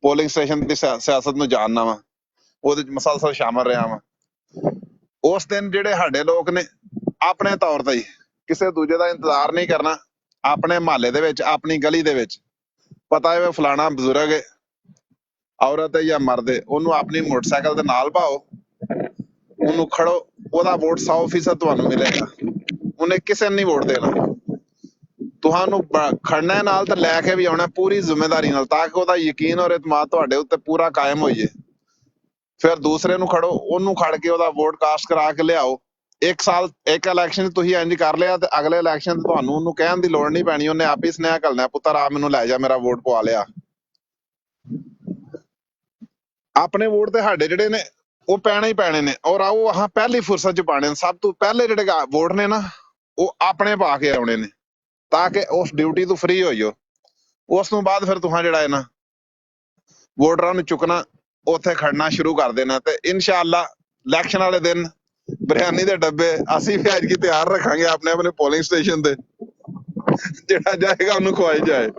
Polling station ਦੀ ਸਿਆਸਤ ਨੂੰ ਜਾਣਨਾ ਵਾ, ਉਹਦੇ ਚ ਮਸਲਸਲ ਸ਼ਾਮਲ ਰਿਹਾ ਵਾ। ਉਸ ਦਿਨ ਜਿਹੜੇ ਸਾਡੇ ਲੋਕ ਨੇ ਆਪਣੇ ਤੌਰ ਤੇ ਹੀ ਕਿਸੇ ਦੂਜੇ ਦਾ ਇੰਤਜ਼ਾਰ ਨਹੀਂ ਕਰਨਾ, ਆਪਣੇ ਮਹੱਲੇ ਦੇ ਵਿੱਚ ਆਪਣੀ ਗਲੀ ਦੇ ਵਿੱਚ ਪਤਾ ਹੈ ਫਲਾਣਾ ਬਜ਼ੁਰਗ ਹੈ, ਔਰਤ ਹੈ ਜਾਂ ਮਰਦ ਹੈ, ਉਹਨੂੰ ਆਪਣੀ ਮੋਟਰਸਾਈਕਲ ਦੇ ਨਾਲ ਪਾਓ, ਉਹਨੂੰ ਖੜੋ, ਉਹਦਾ ਵੋਟ 100% ਤੁਹਾਨੂੰ ਮਿਲੇਗਾ। ਉਹਨੇ ਕਿਸੇ ਨੂੰ ਨਹੀਂ ਵੋਟ ਦੇਣਾ, ਤੁਹਾਨੂੰ ਖੜਨਾ ਹੈ ਨਾਲ ਤੇ ਲੈ ਕੇ ਵੀ ਆਉਣਾ ਪੂਰੀ ਜ਼ਿੰਮੇਵਾਰੀ ਨਾਲ, ਤਾਂ ਕਿ ਉਹਦਾ ਯਕੀਨ ਔਰ ਇਤਮਾਦ ਤੁਹਾਡੇ ਉੱਤੇ ਪੂਰਾ ਕਾਇਮ ਹੋਈਏ। ਫਿਰ ਦੂਸਰੇ ਨੂੰ ਖੜੋ, ਉਹਨੂੰ ਖੜ ਕੇ ਉਹਦਾ ਵੋਟ ਕਾਸਟ ਕਰਾ ਕੇ ਲਿਆਓ। ਇੱਕ ਸਾਲ ਇੱਕ ਇਲੈਕਸ਼ਨ ਤੁਸੀਂ ਇੰਜ ਕਰ ਲਿਆ ਤੇ ਅਗਲੇ ਇਲੈਕਸ਼ਨ ਤੁਹਾਨੂੰ ਉਹਨੂੰ ਕਹਿਣ ਦੀ ਲੋੜ ਨਹੀਂ ਪੈਣੀ, ਉਹਨੇ ਆਪ ਹੀ ਸੁਨੇਹਾ ਘੱਲਣਾ, ਪੁੱਤਰ ਆ ਮੈਨੂੰ ਲੈ ਜਾ, ਮੇਰਾ ਵੋਟ ਪਵਾ ਲਿਆ। ਆਪਣੇ ਵੋਟ ਤੇ ਸਾਡੇ ਜਿਹੜੇ ਨੇ ਉਹ ਪੈਣੇ ਹੀ ਪੈਣੇ ਨੇ, ਔਰ ਆਓ ਆਹ ਪਹਿਲੀ ਫੁਰਸਤ ਚ ਪਾਣੇ ਨੇ। ਸਭ ਤੋਂ ਪਹਿਲੇ ਜਿਹੜੇ ਵੋਟ ਨੇ ਨਾ ਉਹ ਆਪਣੇ ਪਾ ਕੇ ਆਉਣੇ ਨੇ, ਤਾਂ ਕਿ ਉਸ ਡਿਊਟੀ ਤੋਂ ਫ੍ਰੀ ਹੋਈਓ। ਉਸ ਤੋਂ ਬਾਅਦ ਫਿਰ ਤੁਹਾਂ ਜਿਹੜਾ ਹੈ ਨਾ ਵੋਟਰਾਂ ਨੂੰ ਚੁੱਕਣਾ, ਉੱਥੇ ਖੜਨਾ ਸ਼ੁਰੂ ਕਰ ਦੇਣਾ, ਤੇ ਇਨਸ਼ਾਅੱਲਾ ਇਲੈਕਸ਼ਨ ਵਾਲੇ ਦਿਨ ਬਿਰਿਆਨੀ ਦੇ ਡੱਬੇ ਅਸੀਂ ਵੀ ਐਤਕੀ ਤਿਆਰ ਰੱਖਾਂਗੇ ਆਪਣੇ ਆਪਣੇ ਪੋਲਿੰਗ ਸਟੇਸ਼ਨ ਤੇ, ਜਿਹੜਾ ਜਾਏਗਾ ਉਹਨੂੰ ਖਵਾਈ ਜਾਏ।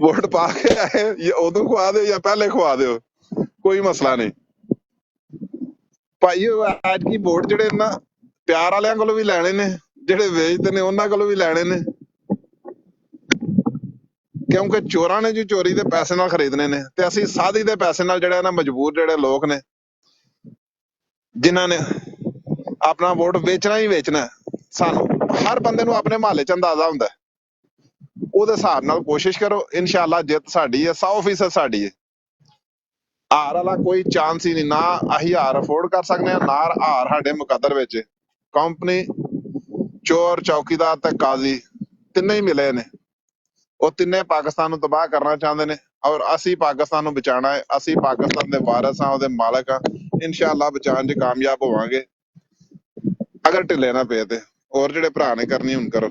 ਵੋਟ ਪਾ ਕੇ ਆਏ, ਜਾਂ ਉਦੋਂ ਖਵਾ ਦਿਓ ਜਾਂ ਪਹਿਲੇ ਖਵਾ ਦਿਓ, ਕੋਈ ਮਸਲਾ ਨਹੀਂ ਭਾਈ। ਐਤਕੀ ਵੋਟ ਜਿਹੜੇ ਨਾ ਪਿਆਰ ਵਾਲਿਆਂ ਕੋਲੋਂ ਵੀ ਲੈਣੇ ਨੇ, ਜਿਹੜੇ ਵੇਚਦੇ ਨੇ ਉਹਨਾਂ ਕੋਲੋਂ ਵੀ ਲੈਣੇ ਨੇ, ਕਿਉਂਕਿ ਚੋਰਾਂ ਨੇ ਜੀ ਚੋਰੀ ਦੇ ਪੈਸੇ ਨਾਲ ਖਰੀਦਣੇ ਨੇ, ਤੇ ਅਸੀਂ ਸਾਦੀ ਦੇ ਪੈਸੇ ਨਾਲ ਜਿਹੜੇ ਨਾ ਮਜਬੂਰ ਜਿਹੜੇ ਲੋਕ ਨੇ ਜਿਨ੍ਹਾਂ ਨੇ ਆਪਣਾ ਵੋਟ ਵੇਚਣਾ ਹੀ ਵੇਚਣਾ। ਸਾਨੂੰ ਹਰ ਬੰਦੇ ਨੂੰ ਆਪਣੇ ਮਹੱਲੇ ਚ ਅੰਦਾਜ਼ਾ ਹੁੰਦਾ, ਉਹਦੇ ਹਿਸਾਬ ਨਾਲ ਕੋਸ਼ਿਸ਼ ਕਰੋ। ਇਨਸ਼ਾਅੱਲਾ ਜਿੱਤ ਸਾਡੀ ਹੈ, 100% ਸਾਡੀ ਹੈ। ਹਾਰ ਵਾਲਾ ਕੋਈ ਚਾਂਸ ਹੀ ਨਹੀਂ, ਨਾ ਅਸੀਂ ਹਾਰ ਅਫੋਰਡ ਕਰ ਸਕਦੇ ਹਾਂ, ਨਾ ਹਾਰ ਸਾਡੇ ਮੁਕੱਦਰ ਵਿੱਚ। ਕੰਪਨੀ, ਚੋਰ, ਚੌਕੀਦਾਰ ਤੇ ਕਾਜ਼ੀ ਤਿੰਨੇ ਹੀ ਮਿਲੇ ਨੇ, ਉਹ ਤਿੰਨੇ ਪਾਕਿਸਤਾਨ ਨੂੰ ਤਬਾਹ ਕਰਨਾ ਚਾਹੁੰਦੇ ਨੇ, ਔਰ ਅਸੀਂ ਪਾਕਿਸਤਾਨ ਨੂੰ ਬਚਾਉਣਾ ਹੈ। ਅਸੀਂ ਪਾਕਿਸਤਾਨ ਦੇ ਵਾਰਿਸ ਹਾਂ, ਉਹਦੇ ਮਾਲਕ ਹਾਂ। ਇਨਸ਼ਾਅੱਲਾ ਬਚਾਉਣ 'ਚ ਕਾਮਯਾਬ ਹੋਵਾਂਗੇ, ਅਗਰ ਢਿੱਲੇ ਨਾ ਪਏ ਤੇ। ਹੋਰ ਜਿਹੜੇ ਭਰਾ ਨੇ ਕਰਨੀ ਹੁਣ ਕਰੋ।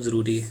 ਜ਼ਰੂਰੀ ਹੈ।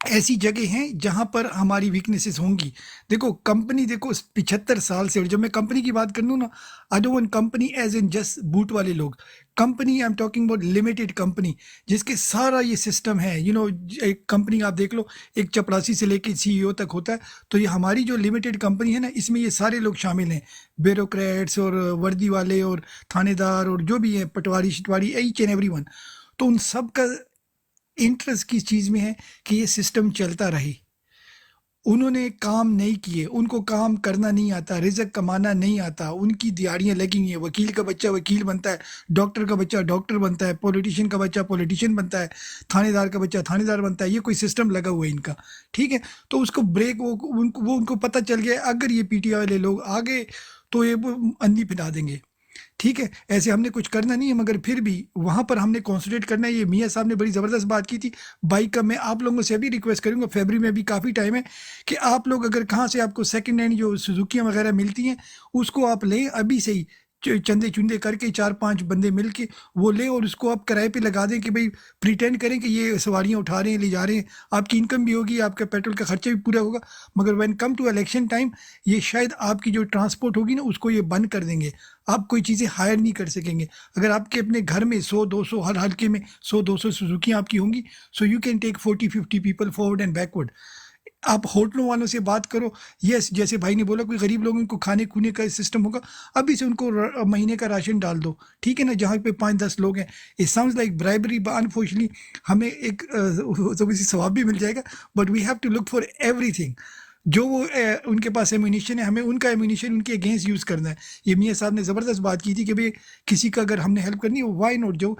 ایسی جگہ ہیں جہاں پر ہماری ویکنیسز ہوں گی. دیکھو کمپنی، دیکھو 75 سال سے، اور جب میں کمپنی کی بات کروں نا، I don't want company as in just boat والے لوگ. Company I am talking about limited company, جس کے سارا یہ سسٹم ہے. ایک کمپنی آپ دیکھ لو، ایک چپراسی سے لے کے CEO تک ہوتا ہے. تو یہ ہماری جو لمیٹڈ کمپنی ہے نا، اس میں یہ سارے لوگ شامل ہیں، بیوروکریٹس اور وردی والے اور تھانے دار اور جو بھی ہیں، پٹواری شٹواری، ایچ اینڈ ایوری ون. تو ان سب کا انٹرسٹ کس چیز میں ہے کہ یہ سسٹم چلتا رہے. انہوں نے کام نہیں کیے، ان کو کام کرنا نہیں آتا، رزق کمانا نہیں آتا، ان کی دیہڑیاں لگی ہوئی ہیں. وکیل کا بچہ وکیل بنتا ہے، ڈاکٹر کا بچہ ڈاکٹر بنتا ہے، پولیٹیشین کا بچہ پولیٹیشین بنتا ہے، تھانے دار کا بچہ تھانے دار بنتا ہے. یہ کوئی سسٹم لگا ہوا ہے ان کا، ٹھیک ہے. تو اس کو بریک، وہ ان کو پتہ چل گیا اگر یہ PTI والے لوگ آگے تو یہ اندھی پھیلا دیں گے. ٹھیک ہے، ایسے ہم نے کچھ کرنا نہیں ہے، مگر پھر بھی وہاں پر ہم نے کانسنٹریٹ کرنا ہے. یہ میاں صاحب نے بڑی زبردست بات کی تھی بائک کا. میں آپ لوگوں سے ابھی ریکویسٹ کروں گا، فیبری میں بھی کافی ٹائم ہے، کہ آپ لوگ اگر کہاں سے آپ کو سیکنڈ ہینڈ جو سوزوکیاں وغیرہ ملتی ہیں، اس کو آپ لیں ابھی سے ہی. چندے چندے کر کے 4-5 بندے مل کے وہ لیں، اور اس کو آپ کرائے پہ لگا دیں کہ بھئی پریٹینڈ کریں کہ یہ سواریاں اٹھا رہے ہیں، لے جا رہے ہیں. آپ کی انکم بھی ہوگی، آپ کا پیٹرول کا خرچہ بھی پورا ہوگا. مگر when come to election time, یہ شاید آپ کی جو ٹرانسپورٹ ہوگی نا، اس کو یہ بند کر دیں گے. آپ کوئی چیزیں ہائر نہیں کر سکیں گے. اگر آپ کے اپنے گھر میں 100-200 ہر حلقے میں 100-200 سوزوکیاں آپ کی ہوں گی، so you can take 40-50 people forward and backward. آپ ہوٹلوں والوں سے بات کرو. یس، جیسے بھائی نے بولا، کوئی غریب لوگوں کو کھانے کھونے کا سسٹم ہوگا، ابھی سے ان کو مہینے کا راشن ڈال دو، ٹھیک ہے نا. جہاں پہ 5-10 لوگ ہیں، it sounds like bribery, unfortunately ہمیں ایک تھوڑی سی ثواب بھی مل جائے گا. But we have to look for everything. جو وہ ان کے پاس ایمونیشن ہے، ہمیں ان کا ایمونیشن ان کے اگینسٹ یوز کرنا ہے. یہ میاں صاحب نے زبردست بات کی تھی کہ بھئی کسی کا اگر ہم نے ہیلپ کرنی ہے، وائی نوٹ. جو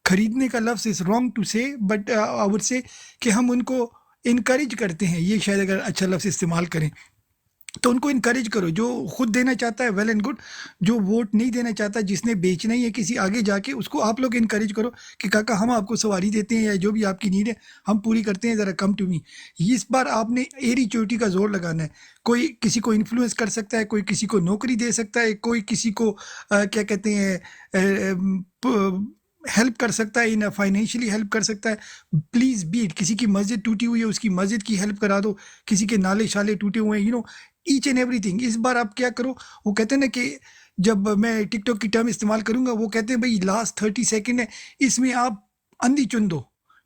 خریدنے کا لفظ از رانگ ٹو سے، بٹ آئی وڈ سے کہ ہم ان کو انکریج کرتے ہیں. یہ شاید اگر اچھا لفظ استعمال کریں تو ان کو انکریج کرو. جو خود دینا چاہتا ہے ویل اینڈ گڈ، جو ووٹ نہیں دینا چاہتا، جس نے بیچنا ہی ہے کسی آگے جا کے، اس کو آپ لوگ انکریج کرو کہ کاکا ہم آپ کو سواری دیتے ہیں، یا جو بھی آپ کی نیڈ ہے ہم پوری کرتے ہیں، ذرا کم ٹو می. اس بار آپ نے ایری چوٹی کا زور لگانا ہے. کوئی کسی کو انفلوئنس کر سکتا ہے، کوئی کسی کو نوکری دے سکتا ہے، کوئی کسی کو کیا کہتے ہیں ہیلپ کر سکتا ہے، ان فائنینشلی ہیلپ کر سکتا ہے. پلیز بیٹ. کسی کی مسجد ٹوٹی ہوئی ہے، اس کی مسجد کی ہیلپ کرا دو. کسی کے نالے شالے ٹوٹے ہوئے ہیں، ایچ اینڈ ایوری تھنگ. اس بار آپ کیا کرو، وہ کہتے ہیں نا کہ جب میں ٹک ٹاک کی ٹرم استعمال کروں گا، وہ کہتے ہیں بھئی لاسٹ 30 سیکنڈ ہے، اس میں آپ اندھی چن دو،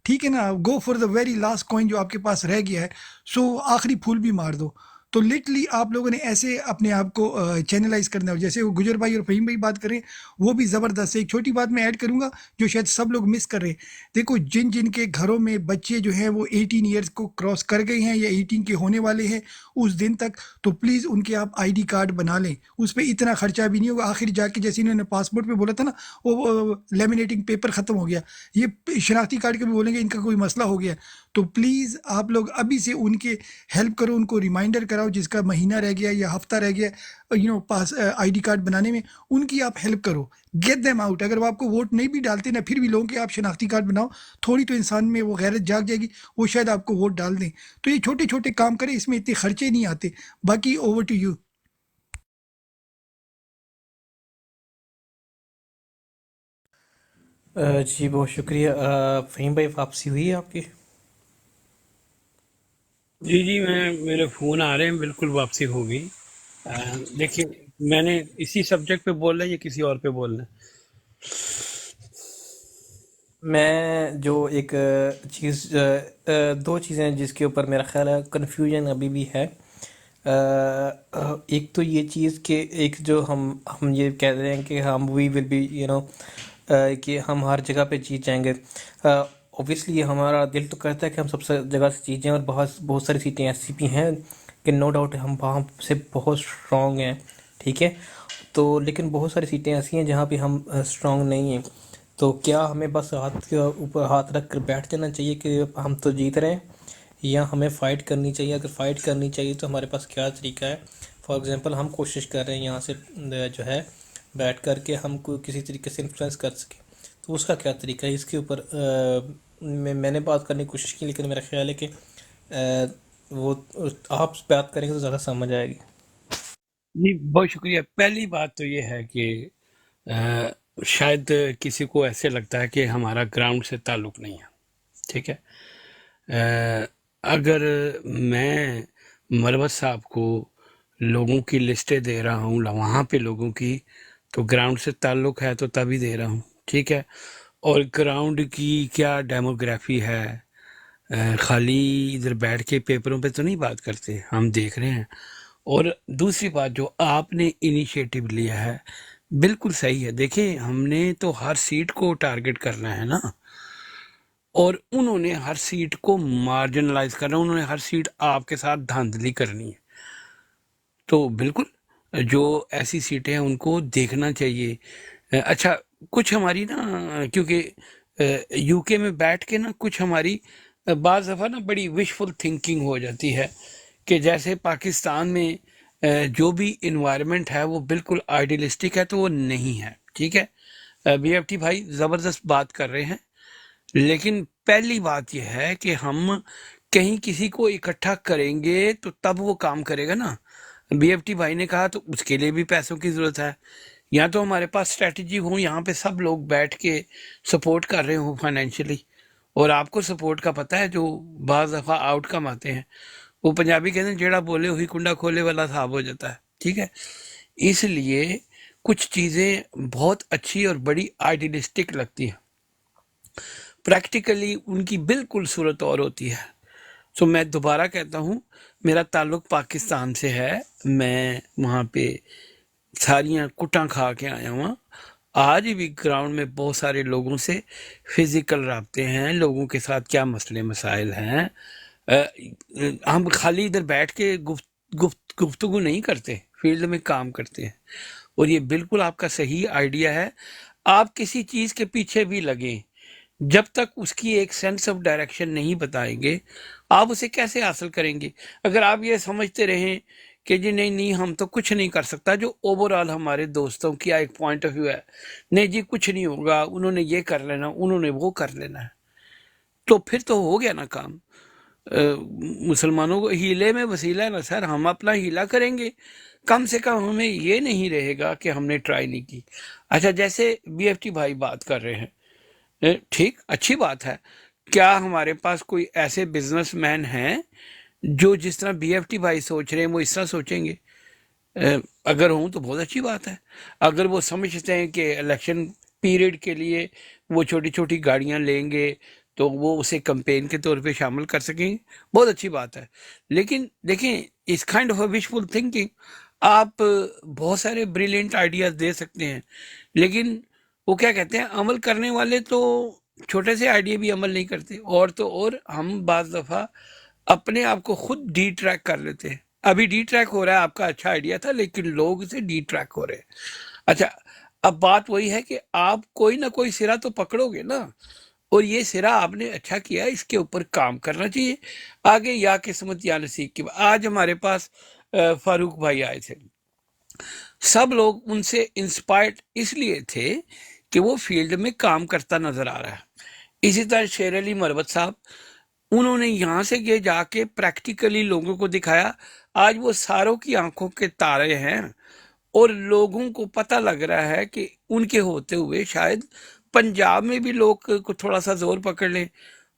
ٹھیک ہے نا. Go for the very last coin جو آپ کے پاس رہ گیا ہے، سو آخری پھول بھی مار دو. تو لٹرلی آپ لوگوں نے ایسے اپنے آپ کو چینلائز کرنا ہے. جیسے وہ گجر بھائی اور فہیم بھائی بات کریں، وہ بھی زبردست ہے. ایک چھوٹی بات میں ایڈ کروں گا جو شاید سب لوگ مس کر رہے ہیں. دیکھو جن جن کے گھروں میں بچے جو ہیں وہ 18 ایئرس کو کراس کر گئے ہیں یا 18 کے ہونے والے ہیں اس دن تک، تو پلیز ان کے آپ ID کارڈ بنا لیں. اس پہ اتنا خرچہ بھی نہیں ہوگا. آخر جا کے جیسے انہوں نے پاسپورٹ پہ بولا تھا نا، وہ لیمینیٹنگ پیپر ختم ہو گیا، یہ شناختی کارڈ کے بھی بولیں گے ان کا کوئی مسئلہ ہو گیا. تو پلیز آپ لوگ ابھی سے ان کے ہیلپ کرو، ان کو ریمائنڈر کراؤ، جس کا مہینہ رہ گیا یا ہفتہ رہ گیا پاس ID کارڈ بنانے میں، ان کی آپ ہیلپ کرو. Get them out. اگر وہ آپ کو ووٹ نہیں بھی ڈالتے نا، پھر بھی لوگوں کے آپ شناختی کارڈ بناؤ. تھوڑی تو انسان میں وہ غیرت جاگ جائے گی، وہ شاید آپ کو ووٹ ڈال دیں. تو یہ چھوٹے چھوٹے کام کریں، اس میں اتنے خرچے نہیں آتے. باقی اوور ٹو یو. جی بہت شکریہ. فہیم بھائی واپسی ہوئی ہے آپ کی؟ جی جی، میرے فون آ رہے ہیں، بالکل واپسی ہو گئی. دیکھیے، میں نے اسی سبجیکٹ پہ بولنا ہے یا کسی اور پہ بولنا ہے؟ میں جو ایک چیز، دو چیزیں جس کے اوپر میرا خیال ہے کنفیوژن ابھی بھی ہے. ایک تو یہ چیز کہ ایک جو ہم یہ کہہ رہے ہیں کہ ہم وی ول بی کہ ہم ہر جگہ پہ جیت جائیں گے. اوبویسلی ہمارا دل تو کرتا ہے کہ ہم سب سے جگہ سے جیت جائیں، اور بہت ساری سیٹیں ایسی بھی ہیں کہ نو ڈاؤٹ ہم وہاں سے بہت اسٹرانگ ہیں، ٹھیک ہے. تو لیکن بہت ساری سیٹیں ایسی ہیں جہاں پہ ہم اسٹرانگ نہیں ہیں. تو کیا ہمیں بس ہاتھ کے اوپر ہاتھ رکھ کر بیٹھ جانا چاہیے کہ ہم تو جیت رہے ہیں، یا ہمیں فائٹ کرنی چاہیے؟ اگر فائٹ کرنی چاہیے تو ہمارے پاس کیا طریقہ ہے؟ فار ایگزامپل ہم کوشش کر رہے ہیں یہاں سے جو ہے بیٹھ کر کے ہم کو کسی طریقے سے انفلوئنس کر سکیں، تو اس کا کیا طریقہ ہے؟ اس کے اوپر میں نے بات کرنے کی کوشش کی، لیکن میرا خیال ہے کہ وہ آپ بات کریں گے تو زیادہ سمجھ آئے گی. جی بہت شکریہ. پہلی بات تو یہ ہے کہ شاید کسی کو ایسے لگتا ہے کہ ہمارا گراؤنڈ سے تعلق نہیں ہے، ٹھیک ہے. اگر میں مروت صاحب کو لوگوں کی لسٹیں دے رہا ہوں وہاں پہ لوگوں کی، تو گراؤنڈ سے تعلق ہے تو تبھی دے رہا ہوں، ٹھیک ہے؟ اور گراؤنڈ کی کیا ڈیموگرافی ہے، خالی ادھر بیٹھ کے پیپروں پہ تو نہیں بات کرتے، ہم دیکھ رہے ہیں۔ اور دوسری بات جو آپ نے انیشیٹو لیا ہے بالکل صحیح ہے، دیکھیں ہم نے تو ہر سیٹ کو ٹارگٹ کرنا ہے نا، اور انہوں نے ہر سیٹ کو مارجنلائز کرنا، انہوں نے ہر سیٹ آپ کے ساتھ دھاندلی کرنی ہے، تو بالکل جو ایسی سیٹیں ہیں ان کو دیکھنا چاہیے۔ اچھا کچھ ہماری نا، کیونکہ یو کے میں بیٹھ کے نا کچھ ہماری بعض دفعہ نا بڑی وشفل تھنکنگ ہو جاتی ہے کہ جیسے پاکستان میں جو بھی انوائرمنٹ ہے وہ بالکل آئیڈیلسٹک ہے، تو وہ نہیں ہے، ٹھیک ہے؟ بی ایف ٹی بھائی زبردست بات کر رہے ہیں، لیکن پہلی بات یہ ہے کہ ہم کہیں کسی کو اکٹھا کریں گے تو تب وہ کام کرے گا نا۔ بی ایف ٹی بھائی نے کہا تو اس کے لیے بھی پیسوں کی ضرورت ہے، یا تو ہمارے پاس اسٹریٹجی ہو یہاں پہ سب لوگ بیٹھ کے سپورٹ کر رہے ہوں فائنینشلی، اور آپ کو سپورٹ کا پتہ ہے جو بعض دفعہ آؤٹ کم آتے ہیں، وہ پنجابی کہتے ہیں جیڑا بولے وہی کنڈا کھولے والا صاحب ہو جاتا ہے، ٹھیک ہے؟ اس لیے کچھ چیزیں بہت اچھی اور بڑی آئیڈیلسٹک لگتی ہیں، پریکٹیکلی ان کی بالکل صورت اور ہوتی ہے۔ سو میں دوبارہ کہتا ہوں میرا تعلق پاکستان سے ہے، میں وہاں پہ ساریاں کٹاں کھا کے آیا ہوں، آج بھی گراؤنڈ میں بہت سارے لوگوں سے فزیکل رابطے ہیں، لوگوں کے ساتھ کیا مسئلے مسائل ہیں، ہم خالی ادھر بیٹھ کے گفتگو نہیں کرتے، فیلڈ میں کام کرتے ہیں، اور یہ بالکل آپ کا صحیح آئیڈیا ہے۔ آپ کسی چیز کے پیچھے بھی لگیں، جب تک اس کی ایک سینس آف ڈائریکشن نہیں بتائیں گے آپ اسے کیسے حاصل کریں گے؟ اگر آپ یہ سمجھتے رہیں کہ جی نہیں نہیں ہم تو کچھ نہیں کر سکتا، جو اوور آل ہمارے دوستوں کی ایک پوائنٹ آف ویو ہے، نہیں جی کچھ نہیں ہوگا، انہوں نے یہ کر لینا، انہوں نے وہ کر لینا ہے، تو پھر تو ہو گیا نا کام۔ مسلمانوں کو ہیلے میں وسیلہ ہے نا سر، ہم اپنا ہیلا کریں گے، کم سے کم ہمیں یہ نہیں رہے گا کہ ہم نے ٹرائی نہیں کی۔ اچھا جیسے بی ایف ٹی بھائی بات کر رہے ہیں، ٹھیک اچھی بات ہے، کیا ہمارے پاس کوئی ایسے بزنس مین ہیں جو جس طرح بی ایف ٹی بھائی سوچ رہے ہیں وہ اس طرح سوچیں گے؟ اگر ہوں تو بہت اچھی بات ہے، اگر وہ سمجھتے ہیں کہ الیکشن پیریڈ کے لیے وہ چھوٹی چھوٹی گاڑیاں لیں گے تو وہ اسے کمپین کے طور پہ شامل کر سکیں گے، بہت اچھی بات ہے۔ لیکن دیکھیں اس کائنڈ آف وشفل تھنکنگ، آپ بہت سارے بریلینٹ آئیڈیاز دے سکتے ہیں، لیکن وہ کیا کہتے ہیں عمل کرنے والے تو چھوٹے سے آئیڈیا بھی عمل نہیں کرتے، اور تو اور ہم بعض دفعہ اپنے آپ کو خود ڈی ٹریک کر لیتے ہیں۔ ابھی ڈی ٹریک ہو رہا ہے، آپ کا اچھا آئیڈیا تھا لیکن لوگ سے ڈی ٹریک ہو رہے ہیں۔ اچھا اب بات وہی ہے کہ آپ کوئی نہ کوئی سرا تو پکڑو گے نا، اور یہ سرا آپ نے اچھا کیا، اس کے اوپر کام کرنا چاہیے، آگے یا قسمت یا نصیب کی بات۔ آج ہمارے پاس فاروق بھائی آئے تھے، سب لوگ ان سے انسپائرڈ اس لیے تھے کہ وہ فیلڈ میں کام کرتا نظر آ رہا ہے۔ اسی طرح شیر علی مروت صاحب، انہوں نے یہاں سے یہ جا کے پریکٹیکلی لوگوں کو دکھایا، آج وہ ساروں کی آنکھوں کے تارے ہیں، اور لوگوں کو پتہ لگ رہا ہے کہ ان کے ہوتے ہوئے شاید پنجاب میں بھی لوگ کو تھوڑا سا زور پکڑ لیں،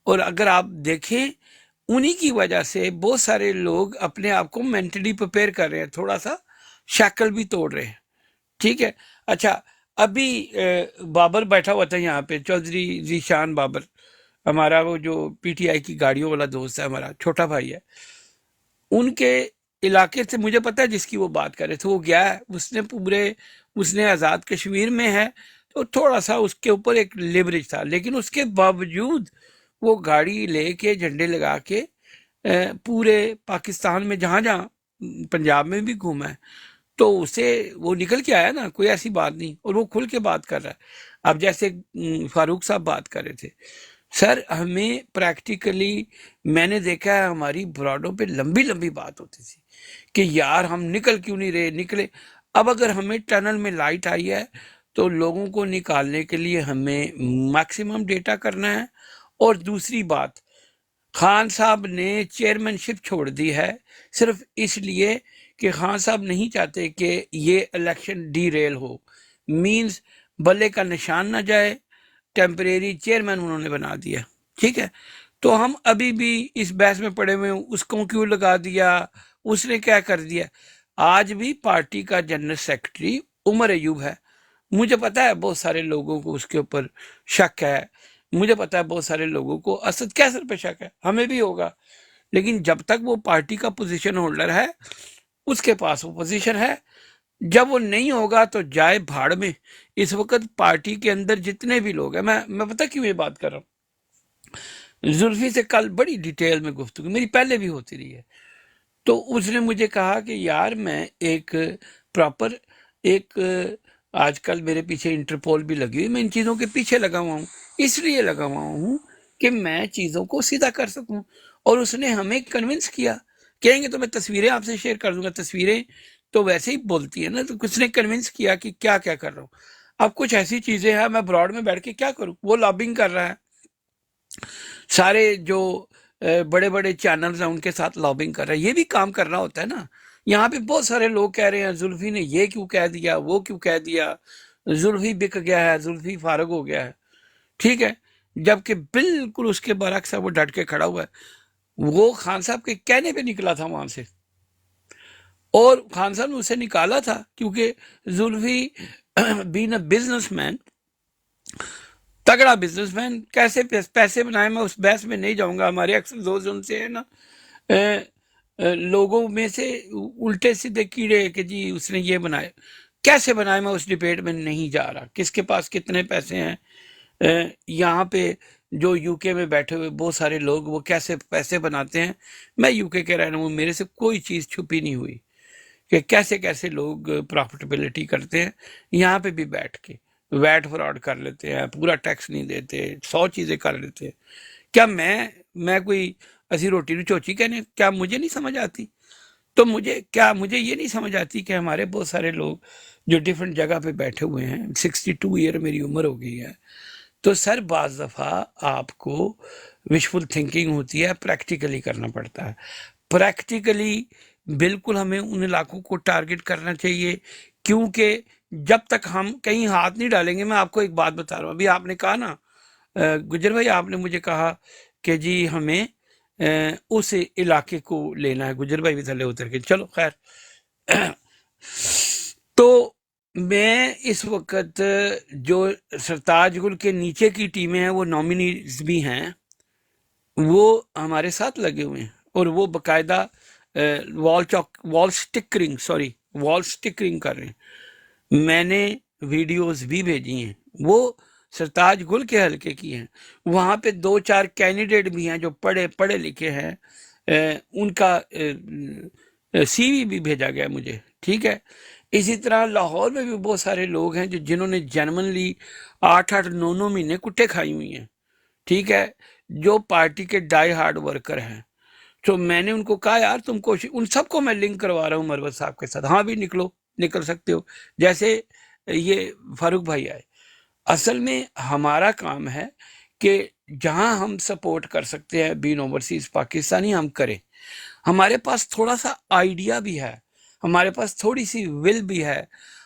اور اگر آپ دیکھیں انہی کی وجہ سے بہت سارے لوگ اپنے آپ کو مینٹلی پریپیئر کر رہے ہیں، تھوڑا سا شیکل بھی توڑ رہے ہیں، ٹھیک ہے؟ اچھا ابھی بابر بیٹھا ہوا تھا یہاں پہ، چودھری ذیشان بابر، ہمارا وہ جو پی ٹی آئی کی گاڑیوں والا دوست ہے، ہمارا چھوٹا بھائی ہے، ان کے علاقے سے مجھے پتا ہے جس کی وہ بات کر رہے تھے، وہ گیا ہے، اس نے آزاد کشمیر میں ہے تو تھوڑا سا اس کے اوپر ایک لیوریج تھا، لیکن اس کے باوجود وہ گاڑی لے کے جھنڈے لگا کے پورے پاکستان میں جہاں جہاں پنجاب میں بھی گھوما ہے، تو اسے وہ نکل کے آیا نا، کوئی ایسی بات نہیں، اور وہ کھل کے بات کر رہا ہے۔ اب جیسے فاروق صاحب بات کر رہے تھے، سر ہمیں پریکٹیکلی میں نے دیکھا ہے ہماری براڈوں پہ لمبی لمبی بات ہوتی تھی کہ یار ہم نکل کیوں نہیں رہے، نکلے۔ اب اگر ہمیں ٹنل میں لائٹ آئی ہے تو لوگوں کو نکالنے کے لیے ہمیں میکسیمم ڈیٹا کرنا ہے، اور دوسری بات خان صاحب نے چیئرمین شپ چھوڑ دی ہے صرف اس لیے کہ خان صاحب نہیں چاہتے کہ یہ الیکشن ڈی ریل ہو، مینز بلے کا نشان نہ جائے، ٹیمپریری چیئرمین انہوں نے بنا دیا، ٹھیک ہے؟ تو ہم ابھی بھی اس بحث میں پڑے ہوئے ہیں، اس کو کیوں لگا دیا، اس نے کیا کر دیا۔ آج بھی پارٹی کا جنرل سیکرٹری عمر ایوب ہے، مجھے پتا ہے بہت سارے لوگوں کو اس کے اوپر شک ہے، مجھے پتا ہے بہت سارے لوگوں کو اسد کیسر پہ شک ہے، ہمیں بھی ہوگا، لیکن جب تک وہ پارٹی کا پوزیشن ہولڈر ہے اس کے پاس وہ پوزیشن ہے، جب وہ نہیں ہوگا تو جائے بھاڑ میں۔ اس وقت پارٹی کے اندر جتنے بھی لوگ ہیں، میں پتہ کیوں یہ بات کر رہا ہوں، زلفی سے کل بڑی ڈیٹیل میں گفتگو میری پہلے بھی ہوتی رہی ہے، تو اس نے مجھے کہا کہ یار میں ایک پراپر ایک آج کل میرے پیچھے انٹرپول بھی لگی ہوئی، میں ان چیزوں کے پیچھے لگا ہوا ہوں، اس لیے لگا ہوا ہوں کہ میں چیزوں کو سیدھا کر سکوں، اور اس نے ہمیں کنونس کیا۔ کہیں گے تو میں تصویریں آپ سے شیئر کر دوں گا، تصویریں تو ویسے ہی بولتی ہیں نا، تو کس نے کنونس کیا کہ کیا کیا کر رہا ہوں۔ اب کچھ ایسی چیزیں ہیں، میں براڈ میں بیٹھ کے کیا کروں، وہ لابنگ کر رہا ہے، سارے جو بڑے بڑے چینلز ہیں ان کے ساتھ لابنگ کر رہا ہے، یہ بھی کام کرنا ہوتا ہے نا۔ یہاں پہ بہت سارے لوگ کہہ رہے ہیں زلفی نے یہ کیوں کہہ دیا، وہ کیوں کہہ دیا، زلفی بک گیا ہے، زلفی فارغ ہو گیا ہے، ٹھیک ہے، جبکہ بالکل اس کے برعکس ہے، وہ ڈٹ کے کھڑا ہوا ہے، وہ خان صاحب کے کہنے پہ نکلا تھا وہاں سے، اور خان صاحب نے اسے نکالا تھا کیونکہ Zulfi been a businessman, تگڑا بزنس مین، کیسے پیسے بنائے، میں اس بحث میں نہیں جاؤں گا، ہمارے اکثر دوست ان سے ہے نا لوگوں میں سے الٹے سیدھے کیڑے کہ جی اس نے یہ بنائے، کیسے بنائے میں اس ڈیبیٹ میں نہیں جا رہا، کس کے پاس کتنے پیسے ہیں، یہاں پہ جو یو کے میں بیٹھے ہوئے بہت سارے لوگ وہ کیسے پیسے بناتے ہیں، میں یو کے رہنا ہوں، میرے سے کوئی چیز چھپی نہیں ہوئی کہ کیسے کیسے لوگ پروفٹیبلٹی کرتے ہیں، یہاں پہ بھی بیٹھ کے ویٹ فراڈ کر لیتے ہیں، پورا ٹیکس نہیں دیتے، 100 چیزیں کر لیتے ہیں۔ کیا میں کوئی اسی روٹی نو چوچی کہنے، کیا مجھے نہیں سمجھ آتی؟ تو مجھے یہ نہیں سمجھ آتی کہ ہمارے بہت سارے لوگ جو ڈیفرنٹ جگہ پہ بیٹھے ہوئے ہیں، 62 ایئر میری عمر ہو گئی ہے، تو سر بعض دفعہ آپ کو وشفل تھنکنگ ہوتی ہے، پریکٹیکلی کرنا پڑتا ہے، پریکٹیکلی بالکل ہمیں ان علاقوں کو ٹارگٹ کرنا چاہیے، کیونکہ جب تک ہم کہیں ہاتھ نہیں ڈالیں گے، میں آپ کو ایک بات بتا رہا ہوں، ابھی آپ نے کہا نا گجر بھائی، آپ نے مجھے کہا کہ جی ہمیں اس علاقے کو لینا ہے، گجر بھائی بھی تھلے اتر کے، چلو خیر، تو میں اس وقت جو سرتاج گل کے نیچے کی ٹیمیں ہیں وہ نامینیز بھی ہیں، وہ ہمارے ساتھ لگے ہوئے ہیں، اور وہ باقاعدہ وال سٹکرنگ کر رہے ہیں، میں نے ویڈیوز بھی بھیجی ہیں، وہ سرتاج گل کے حلقے کی ہیں، وہاں پہ 2-4 کینڈیڈیٹ بھی ہیں جو پڑھے لکھے ہیں، ان کا سی وی بھی بھیجا گیا مجھے، ٹھیک ہے۔ اسی طرح لاہور میں بھی بہت سارے لوگ ہیں جنہوں نے جنرلی 8-9 مہینے کٹے کھائی ہوئی ہیں، ٹھیک ہے، جو پارٹی کے ڈائی ہارڈ ورکر ہیں۔ تو میں نے ان کو کہا یار تم کوشش، ان سب کو میں لنک کروا رہا ہوں مروت صاحب کے ساتھ، ہاں بھی نکل سکتے ہو، جیسے یہ فاروق بھائی آئے۔ اصل میں ہمارا کام ہے کہ جہاں ہم سپورٹ کر سکتے ہیں بین اوورسیز پاکستانی، ہم کریں، ہمارے پاس تھوڑا سا آئیڈیا بھی ہے، ہمارے پاس تھوڑی سی ول بھی ہے،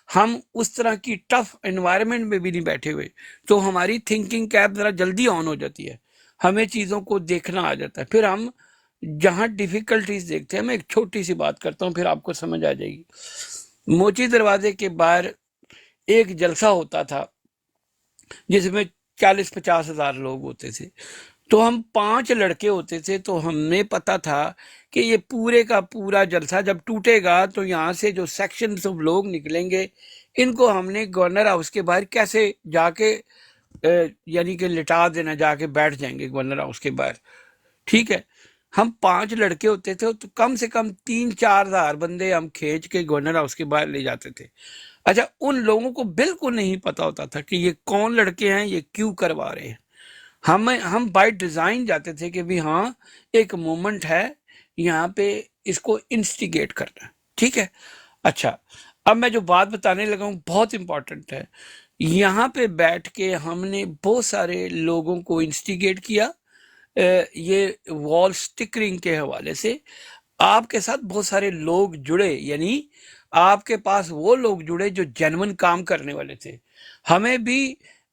ہم اس طرح کی ٹف انوائرمنٹ میں بھی نہیں بیٹھے ہوئے، تو ہماری تھنکنگ کیپ ذرا جلدی آن ہو جاتی ہے، ہمیں چیزوں کو دیکھنا آ جاتا ہے، پھر ہم جہاں ڈیفیکلٹیز دیکھتے ہیں، میں ایک چھوٹی سی بات کرتا ہوں پھر آپ کو سمجھ آ جائے گی۔ موچی دروازے کے باہر ایک جلسہ ہوتا تھا جس میں 40-50 ہزار لوگ ہوتے تھے، تو ہم 5 لڑکے ہوتے تھے، تو ہمیں پتا تھا کہ یہ پورے کا پورا جلسہ جب ٹوٹے گا تو یہاں سے جو سیکشنز آف لوگ نکلیں گے، ان کو ہم نے گورنر ہاؤس کے باہر کیسے جا کے یعنی کہ لٹا دینا، جا کے بیٹھ جائیں گے گورنر ہاؤس کے باہر، ٹھیک ہے۔ ہم 5 لڑکے ہوتے تھے، تو کم سے کم 3-4 ہزار بندے ہم کھینچ کے گورنر ہاؤس کے باہر لے جاتے تھے۔ اچھا، ان لوگوں کو بالکل نہیں پتا ہوتا تھا کہ یہ کون لڑکے ہیں، یہ کیوں کروا رہے ہیں، ہم بائی ڈیزائن جاتے تھے کہ بھی ہاں ایک مومنٹ ہے یہاں پہ، اس کو انسٹیگیٹ کرنا ہے، ٹھیک ہے۔ اچھا، اب میں جو بات بتانے لگا ہوں بہت امپورٹنٹ ہے، یہاں پہ بیٹھ کے ہم نے بہت سارے لوگوں کو انسٹیگیٹ کیا، یہ وال سٹکرنگ کے حوالے سے آپ کے ساتھ بہت سارے لوگ جڑے، یعنی آپ کے پاس وہ لوگ جڑے جو جینون کام کرنے والے تھے، ہمیں بھی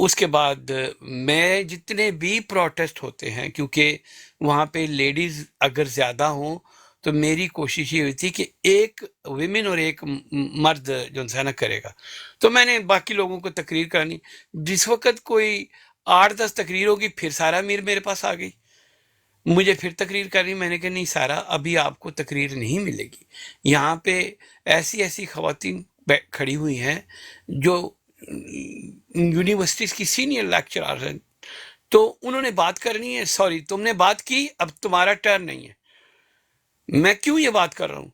اس کے بعد میں جتنے بھی پروٹیسٹ ہوتے ہیں، کیونکہ وہاں پہ لیڈیز اگر زیادہ ہوں تو میری کوشش یہ ہوئی تھی کہ ایک ویمن اور ایک مرد جو ہے نا کرے گا، تو میں نے باقی لوگوں کو تقریر کرانی. جس وقت کوئی 8-10 تقریر ہوگی پھر سارا میر میرے پاس آ گئی، مجھے پھر تقریر کرنی. میں نے کہا نہیں سارا، ابھی آپ کو تقریر نہیں ملے گی. یہاں پہ ایسی ایسی خواتین کھڑی ہوئی ہیں جو یونیورسٹیز کی سینئر لیکچرار ہیں، تو انہوں نے بات کرنی ہے. سوری، تم نے بات کی، اب تمہارا ٹرن نہیں ہے. میں کیوں یہ بات کر رہا ہوں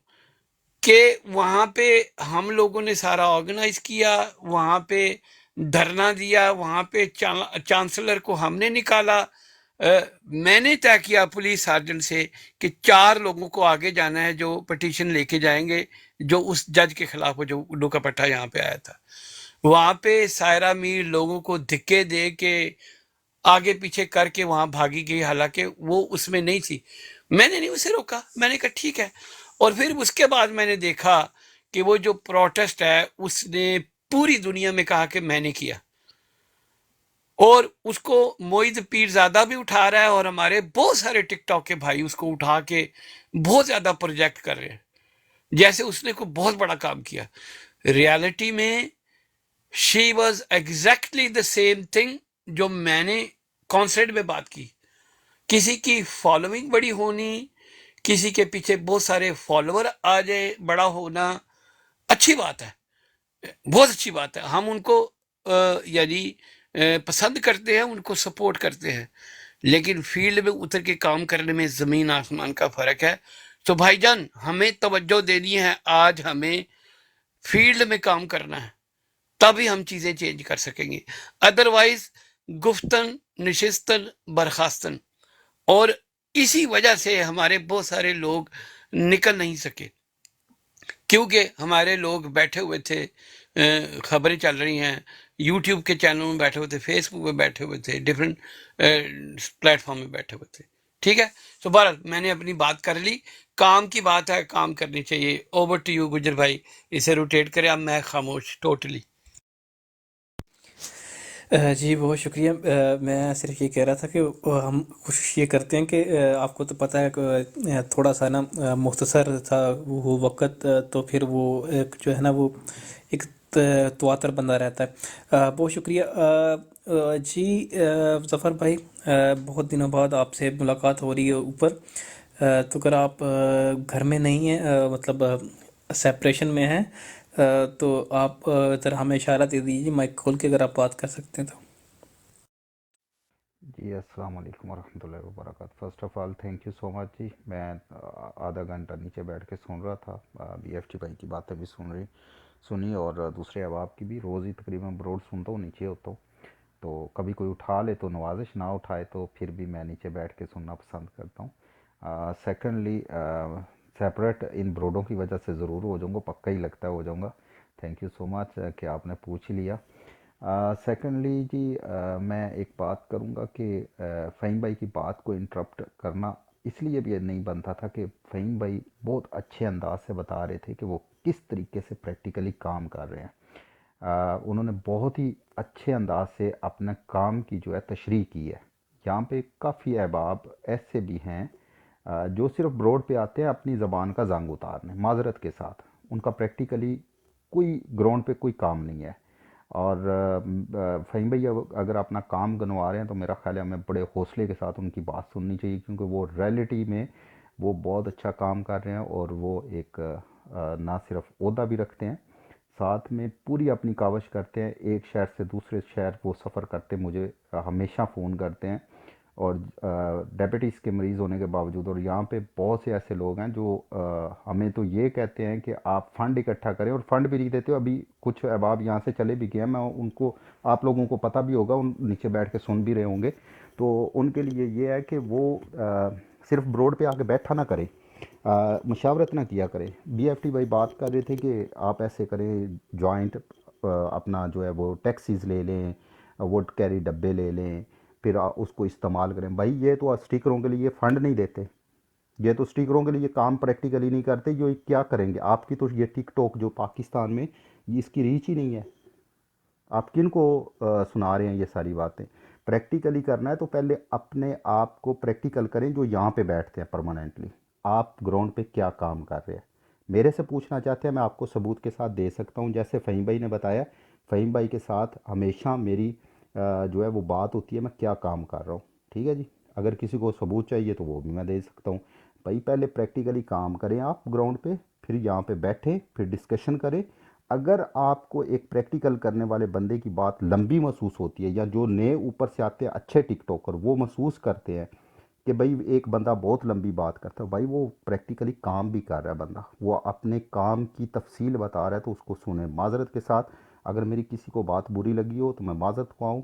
کہ وہاں پہ ہم لوگوں نے سارا آرگنائز کیا، وہاں پہ دھرنا دیا، وہاں پہ چانسلر کو ہم نے نکالا. میں نے طے کیا پولیس سارجن سے کہ 4 لوگوں کو آگے جانا ہے جو پٹیشن لے کے جائیں گے، جو اس جج کے خلاف جو اڈو کا پٹھا یہاں پہ آیا تھا. وہاں پہ سائرہ میر لوگوں کو دھکے دے کے آگے پیچھے کر کے وہاں بھاگی گئی، حالانکہ وہ اس میں نہیں تھی. میں نے نہیں اسے روکا، میں نے کہا ٹھیک ہے. اور پھر اس کے بعد میں نے دیکھا کہ وہ جو پروٹیسٹ ہے اس نے پوری دنیا میں کہا کہ میں نے کیا، اور اس کو معید پیر زادہ بھی اٹھا رہا ہے، اور ہمارے بہت سارے ٹک ٹاک کے بھائی اس کو اٹھا کے بہت زیادہ پروجیکٹ کر رہے ہیں جیسے اس نے کوئی بہت بڑا کام کیا. ریالٹی میں she was exactly the same thing جو میں نے کانسرٹ میں بات کی. کسی کی فالوئنگ بڑی ہونی، کسی کے پیچھے بہت سارے فالوور آ جائے، بڑا ہونا اچھی بات ہے، بہت اچھی بات ہے. ہم ان کو یعنی پسند کرتے ہیں، ان کو سپورٹ کرتے ہیں، لیکن فیلڈ میں اتر کے کام کرنے میں زمین آسمان کا فرق ہے. تو بھائی جان ہمیں توجہ دینی ہے، آج ہمیں فیلڈ میں کام کرنا ہے، تبھی ہم چیزیں چینج کر سکیں گے. ادروائز گفتن نشستن برخاستن. اور اسی وجہ سے ہمارے بہت سارے لوگ نکل نہیں سکے، کیونکہ ہمارے لوگ بیٹھے ہوئے تھے، خبریں چل رہی ہیں، یوٹیوب کے چینلوں میں بیٹھے ہوئے تھے، فیس بک پہ بیٹھے ہوئے تھے، ڈفرینٹ پلیٹ فارم میں بیٹھے ہوئے تھے. ٹھیک ہے، تو بہرحال میں نے اپنی بات کر لی. کام کی بات ہے، کام کرنی چاہیے. اوور ٹو یو گجر بھائی، اسے روٹیٹ کرے. اب میں خاموش ٹوٹلی. جی بہت شکریہ. میں صرف یہ کہہ رہا تھا کہ ہم کوشش یہ کرتے ہیں کہ آپ کو تو پتہ ہے کہ تھوڑا سا نا مختصر تھا وہ وقت، تو پھر وہ ایک جو ہے نا وہ ایک تواتر بندہ رہتا ہے. بہت شکریہ. جی ظفر بھائی، بہت دنوں بعد آپ سے ملاقات ہو رہی ہے اوپر، تو اگر آپ گھر میں نہیں ہیں، مطلب سیپریشن میں ہیں، تو آپ ذرا ہمیں اشارہ دے دیجیے مائک کھول کے، اگر آپ بات کر سکتے ہیں تو. جی السلام علیکم ورحمۃ اللہ وبرکاتہ. First of all thank you so much جی. میں آدھا گھنٹہ نیچے بیٹھ کے سن رہا تھا، بی ایف ٹی بھائی کی باتیں بھی سنی، اور دوسرے احباب کی بھی. روز ہی تقریباً بروڈ سنتا ہوں، نیچے ہوتا ہوں، تو کبھی کوئی اٹھا لے تو نوازش، نہ اٹھائے تو پھر بھی میں نیچے بیٹھ کے سننا پسند کرتا ہوں. سیکنڈلی سیپریٹ ان بروڈوں کی وجہ سے ضرور ہو جاؤں گا، پکا ہی لگتا ہے ہو جاؤں گا. تھینک یو سو مچ کہ آپ نے پوچھ لیا. سیکنڈلی جی میں ایک بات کروں گا کہ فہیم بھائی کی بات کو انٹرپٹ کرنا اس لیے بھی نہیں بنتا تھا کہ فہیم بھائی بہت اچھے انداز سے بتا رہے تھے کہ وہ کس طریقے سے پریکٹیکلی کام کر رہے ہیں. انہوں نے بہت ہی اچھے انداز سے اپنے کام کی جو ہے تشریح کی ہے. یہاں پہ کافی احباب ایسے بھی ہیں جو صرف بروڈ پہ آتے ہیں اپنی زبان کا زنگ اتارنے، معذرت کے ساتھ. ان کا پریکٹیکلی کوئی گراؤنڈ پہ کوئی کام نہیں ہے. اور فہیم بھائی اگر اپنا کام گنوا رہے ہیں تو میرا خیال ہے ہمیں بڑے حوصلے کے ساتھ ان کی بات سننی چاہیے، کیونکہ وہ ریئلٹی میں وہ بہت اچھا کام کر رہے ہیں، اور وہ ایک نہ صرف عہدہ بھی رکھتے ہیں، ساتھ میں پوری اپنی کاوش کرتے ہیں. ایک شہر سے دوسرے شہر وہ سفر کرتے مجھے ہمیشہ فون کرتے ہیں، اور ڈائبٹیز کے مریض ہونے کے باوجود. اور یہاں پہ بہت سے ایسے لوگ ہیں جو ہمیں تو یہ کہتے ہیں کہ آپ فنڈ اکٹھا کریں، اور فنڈ بھی نہیں دیتے. ابھی کچھ احباب یہاں سے چلے بھی گئے ہیں، میں ان کو، آپ لوگوں کو پتہ بھی ہوگا، ان نیچے بیٹھ کے سن بھی رہے ہوں گے، تو ان کے لیے یہ ہے کہ وہ صرف بروڈ پہ آ کے بیٹھا نہ کرے، مشاورت نہ کیا کرے. بی ایف ٹی بھائی بات کر رہے تھے کہ آپ ایسے کریں، جوائنٹ اپنا جو ہے وہ ٹیکسیز لے لیں، ووڈ کیری ڈبے لے لیں، پھر اس کو استعمال کریں. بھائی یہ تو اسٹیکروں کے لیے فنڈ نہیں دیتے، یہ تو اسٹیکروں کے لیے کام پریکٹیکلی نہیں کرتے. یہ کیا کریں گے؟ آپ کی تو یہ ٹک ٹاک جو پاکستان میں اس کی ریچ ہی نہیں ہے. آپ کن کو سنا رہے ہیں یہ ساری باتیں؟ پریکٹیکلی کرنا ہے تو پہلے اپنے آپ کو پریکٹیکل کریں، جو یہاں پہ بیٹھتے ہیں پرماننٹلی، آپ گراؤنڈ پہ کیا کام کر رہے ہیں؟ میرے سے پوچھنا چاہتے ہیں، میں آپ کو ثبوت کے ساتھ دے سکتا ہوں، جیسے فہیم بھائی نے بتایا، فہیم بھائی کے ساتھ ہمیشہ میری جو ہے وہ بات ہوتی ہے میں کیا کام کر رہا ہوں، ٹھیک ہے جی۔ اگر کسی کو ثبوت چاہیے تو وہ بھی میں دے سکتا ہوں۔ بھائی پہلے پریکٹیکلی کام کریں آپ گراؤنڈ پہ، پھر یہاں پہ بیٹھیں، پھر ڈسکشن کریں۔ اگر آپ کو ایک پریکٹیکل کرنے والے بندے کی بات لمبی محسوس ہوتی ہے، یا جو نئے اوپر سے آتے ہیں اچھے ٹک ٹاکر وہ محسوس کرتے ہیں کہ بھائی ایک بندہ بہت لمبی بات کرتا ہے، بھائی وہ پریکٹیکلی کام بھی کر رہا ہے بندہ، وہ اپنے کام کی تفصیل بتا رہا ہے، تو اس کو سنیں معذرت کے ساتھ۔ اگر میری کسی کو بات بری لگی ہو تو میں معذرت خواہ ہوں،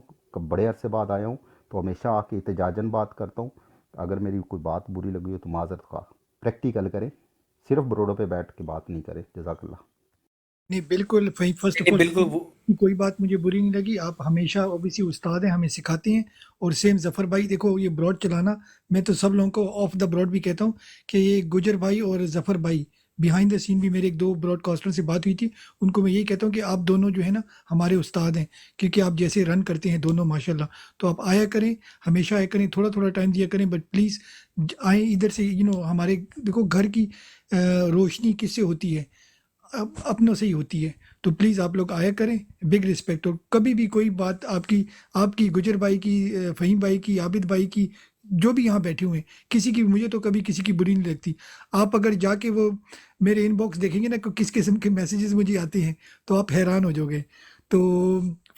بڑے عرصے بعد آیا ہوں تو ہمیشہ آ کے احتجاجاً بات کرتا ہوں۔ اگر میری کوئی بات بری لگی ہو تو معذرت خواہ۔ پریکٹیکل کریں، صرف بروڈوں پہ بیٹھ کے بات نہیں کریں۔ جزاک اللہ۔ نہیں بالکل، فرسٹ آف نہیں آل بالکل وہ کوئی بات مجھے بری نہیں لگی، آپ ہمیشہ اوبیسی استاد ہیں، ہمیں سکھاتے ہیں۔ اور سیم ظفر بھائی، دیکھو یہ براڈ چلانا، میں تو سب لوگوں کو آف دا براڈ بھی کہتا ہوں کہ یہ گجر بھائی اور ظفر بھائی بیہائنڈ دا سین بھی، میرے ایک دو براڈ کاسٹر سے بات ہوئی تھی، ان کو میں یہی کہتا ہوں کہ آپ دونوں جو ہے نا ہمارے استاد ہیں، کیونکہ آپ جیسے رن کرتے ہیں دونوں ماشاءاللہ، تو آپ آیا کریں، ہمیشہ آیا کریں، تھوڑا تھوڑا ٹائم دیا کریں، بٹ پلیز آئیں ادھر سے، ہمارے دیکھو گھر کی روشنی کس سے ہوتی ہے؟ اپنوں سے ہی ہوتی ہے، تو پلیز آپ لوگ آیا کریں، بگ رسپیکٹ۔ اور کبھی بھی کوئی بات آپ کی گجر بھائی کی، فہیم بھائی کی، عابد بھائی کی، جو بھی یہاں بیٹھے ہوئے ہیں، کسی کی، مجھے تو کبھی کسی کی بری نہیں لگتی۔ آپ اگر جا کے وہ میرے ان باکس دیکھیں گے نا کہ کس قسم کے میسیجز مجھے آتے ہیں تو آپ حیران ہو جاؤ گے۔ تو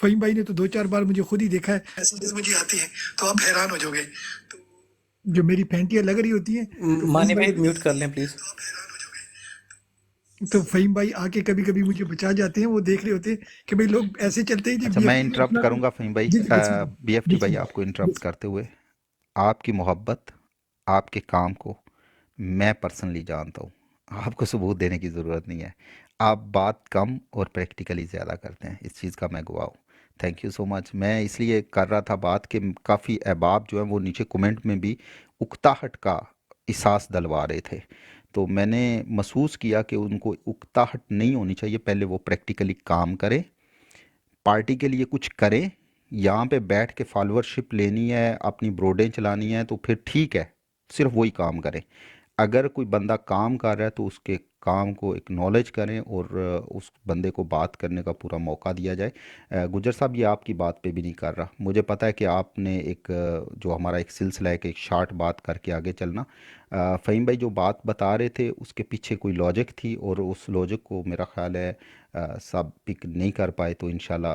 فہیم بھائی نے تو 2-4 بار مجھے خود ہی دیکھا ہے، میسیجز مجھے آتے ہیں تو آپ حیران ہو جاؤ گے، تو جو میری پینٹیاں لگ رہی ہوتی ہیں تو فہیم مانی بھائی، بھائی میوٹ کر لیں پلیز۔ تو آپ حیران ہو جاؤ گے۔ تو فہیم بھائی آ کے کبھی کبھی مجھے بچا جاتے ہیں، وہ دیکھ رہے ہوتے ہیں کہ بھئی لوگ ایسے چلتے ہیں جی اچھا بی ایف میں ٹی میں انٹرپٹ اپنا۔ کروں گا فہیم بھائی، جی جی، بسم اللہ، بی ایف ٹی بسم بھائی اللہ، آپ کو انٹرپٹ بسم کرتے ہوئے، آپ کی محبت، آپ کے کام کو میں پرسنلی جانتا ہوں، آپ کو ثبوت دینے کی ضرورت نہیں ہے۔ آپ بات کم اور پریکٹیکلی زیادہ کرتے ہیں، اس چیز کا میں گواہ ہوں۔ تھینک یو سو مچ۔ میں اس لیے کر رہا تھا بات کہ کافی احباب جو ہیں وہ نیچے کومنٹ میں بھی اکتاہٹ کا احساس دلوا رہے تھے، تو میں نے محسوس کیا کہ ان کو اکتاہٹ نہیں ہونی چاہیے، پہلے وہ پریکٹیکلی کام کریں، پارٹی کے لیے کچھ کریں۔ یہاں پہ بیٹھ کے فالوورشپ لینی ہے، اپنی بروڈیں چلانی ہے تو پھر ٹھیک ہے، صرف وہی کام کریں۔ اگر کوئی بندہ کام کر رہا ہے تو اس کے کام کو اکنالج کریں اور اس بندے کو بات کرنے کا پورا موقع دیا جائے۔ گجر صاحب یہ آپ کی بات پہ بھی نہیں کر رہا، مجھے پتہ ہے کہ آپ نے ایک جو ہمارا ایک سلسلہ ہے کہ ایک شارٹ بات کر کے آگے چلنا۔ فہیم بھائی جو بات بتا رہے تھے اس کے پیچھے کوئی لاجک تھی، اور اس لاجک کو میرا خیال ہے سب پک نہیں کر پائے، تو انشاءاللہ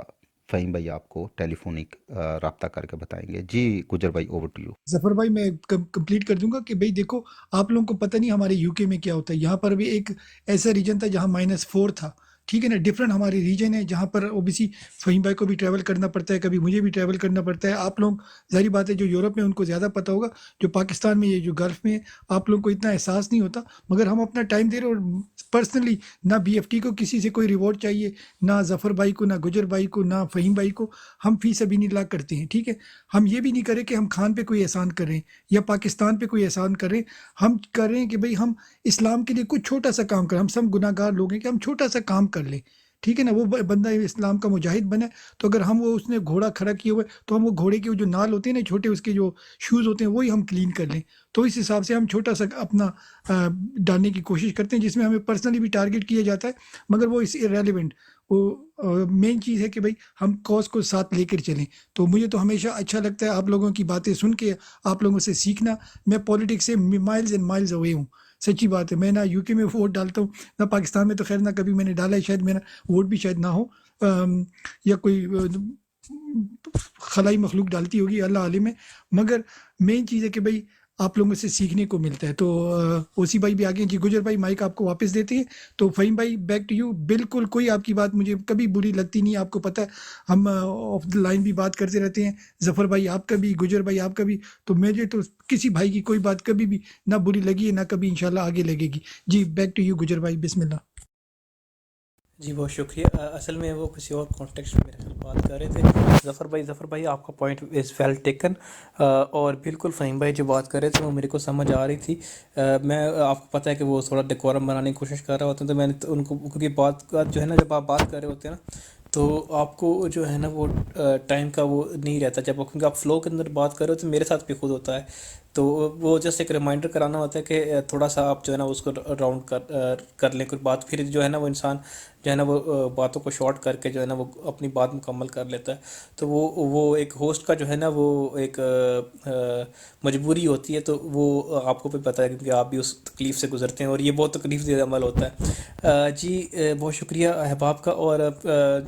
فہیم بھائی آپ کو ٹیلی فونک رابطہ کر کے بتائیں گے۔ جی گجر بھائی اوور ٹو یو۔ ظفر بھائی میں کمپلیٹ کر دوں گا کہ بھئی دیکھو، آپ لوگوں کو پتہ نہیں ہمارے یو کے میں کیا ہوتا ہے، یہاں پر بھی ایک ایسا ریجن تھا جہاں -4 تھا، ٹھیک ہے نا، ڈفرینٹ ہمارے ریجن ہے جہاں پر اوبیسی فہیم بھائی کو بھی ٹریول کرنا پڑتا ہے، کبھی مجھے بھی ٹریول کرنا پڑتا ہے۔ آپ لوگ ظاہری بات ہے جو یورپ میں ان کو زیادہ پتہ ہوگا، جو پاکستان میں یہ جو گلف میں ہے آپ لوگ کو اتنا احساس نہیں ہوتا، مگر ہم اپنا ٹائم دے رہے ہیں۔ اور پرسنلی نہ بی ایف ٹی کو کسی سے کوئی ریوارڈ چاہیے، نہ ظفر بھائی کو، نہ گجر بھائی کو، نہ فہیم بھائی کو، ہم فی سبیل اللہ کرتے ہیں، ٹھیک ہے۔ ہم یہ بھی نہیں کریں کہ ہم خان پہ کوئی احسان کر رہے ہیں یا پاکستان پہ کوئی احسان کر رہے ہیں، ہم کر رہے ہیں کہ بھئی ہم اسلام کے لیے کچھ چھوٹا سا کام کریں۔ ہم سب گناہ گار لوگ ہیں کہ ہم چھوٹا سا کام کر لیں، ٹھیک ہے نا۔ وہ بندہ اسلام کا مجاہد بنے، تو اگر ہم وہ اس نے گھوڑا کھڑا کیے ہوئے تو ہم وہ گھوڑے کے جو نال ہوتے ہیں نا چھوٹے، اس کے جو شوز ہوتے ہیں وہی ہم کلین کر لیں۔ تو اس حساب سے ہم چھوٹا سا اپنا ڈالنے کی کوشش کرتے ہیں، جس میں ہمیں پرسنلی بھی ٹارگٹ کیا جاتا ہے، مگر وہ اس ریلیونٹ، وہ مین چیز ہے کہ بھئی ہم کاز کو ساتھ لے کر چلیں۔ تو مجھے تو ہمیشہ اچھا لگتا ہے آپ لوگوں کی باتیں سن کے، آپ لوگوں سے سیکھنا۔ میں پولیٹکس سے مائلز اینڈ مائلز اوے ہوں، سچی بات ہے۔ میں نہ یو کے میں ووٹ ڈالتا ہوں، نہ پاکستان میں، تو خیر نہ کبھی میں نے ڈالا ہے، شاید میرا ووٹ بھی شاید نہ ہو، یا کوئی خلائی مخلوق ڈالتی ہوگی، اللہ عالم ہے۔ مگر مین چیز ہے کہ بھئی آپ لوگوں سے سیکھنے کو ملتا ہے۔ تو اوسی بھائی بھی آگے، جی گجر بھائی مائک آپ کو واپس دیتے ہیں۔ تو فہیم بھائی بیک ٹو یو۔ بالکل کوئی آپ کی بات مجھے کبھی بری لگتی نہیں، آپ کو پتہ ہے ہم آف دا لائن بھی بات کرتے رہتے ہیں، ظفر بھائی آپ کا بھی، گجر بھائی آپ کا بھی۔ تو مجھے تو کسی بھائی کی کوئی بات کبھی بھی نہ بری لگی ہے، نہ کبھی انشاءاللہ آگے لگے گی۔ جی بیک ٹو یو گجر بھائی، بسم اللہ۔ جی بہت شکریہ۔ اصل میں وہ کسی اور کانٹیکسٹ میں میرے خیال بات کر رہے تھے۔ ظفر بھائی آپ کا پوائنٹ از ویل ٹیکن، اور بالکل فہیم بھائی جو بات کر رہے تھے وہ میرے کو سمجھ آ رہی تھی۔ میں، آپ کو پتہ ہے کہ وہ تھوڑا ڈیکورم بنانے کی کوشش کر رہے ہوتے ہیں، تو میں نے ان کو، کیونکہ بات جو ہے نا، جب آپ بات کر رہے ہوتے ہیں نا تو آپ کو جو ہے نا وہ ٹائم کا وہ نہیں رہتا جب کیونکہ آپ فلو کے اندر بات کرو تو میرے ساتھ بھی خود ہوتا ہے. تو وہ جسٹ ایک ریمائنڈر کرانا ہوتا ہے کہ تھوڑا سا آپ جو ہے نا اس کو راؤنڈ کر لیں کوئی بات, پھر جو ہے نا وہ انسان جو ہے نا وہ باتوں کو شارٹ کر کے جو ہے نا وہ اپنی بات مکمل کر لیتا ہے. تو وہ ایک ہوسٹ کا جو ہے نا وہ ایک مجبوری ہوتی ہے, تو وہ آپ کو بھی پتہ ہے کیونکہ آپ بھی اس تکلیف سے گزرتے ہیں اور یہ بہت تکلیف دہ عمل ہوتا ہے. جی بہت شکریہ احباب کا. اور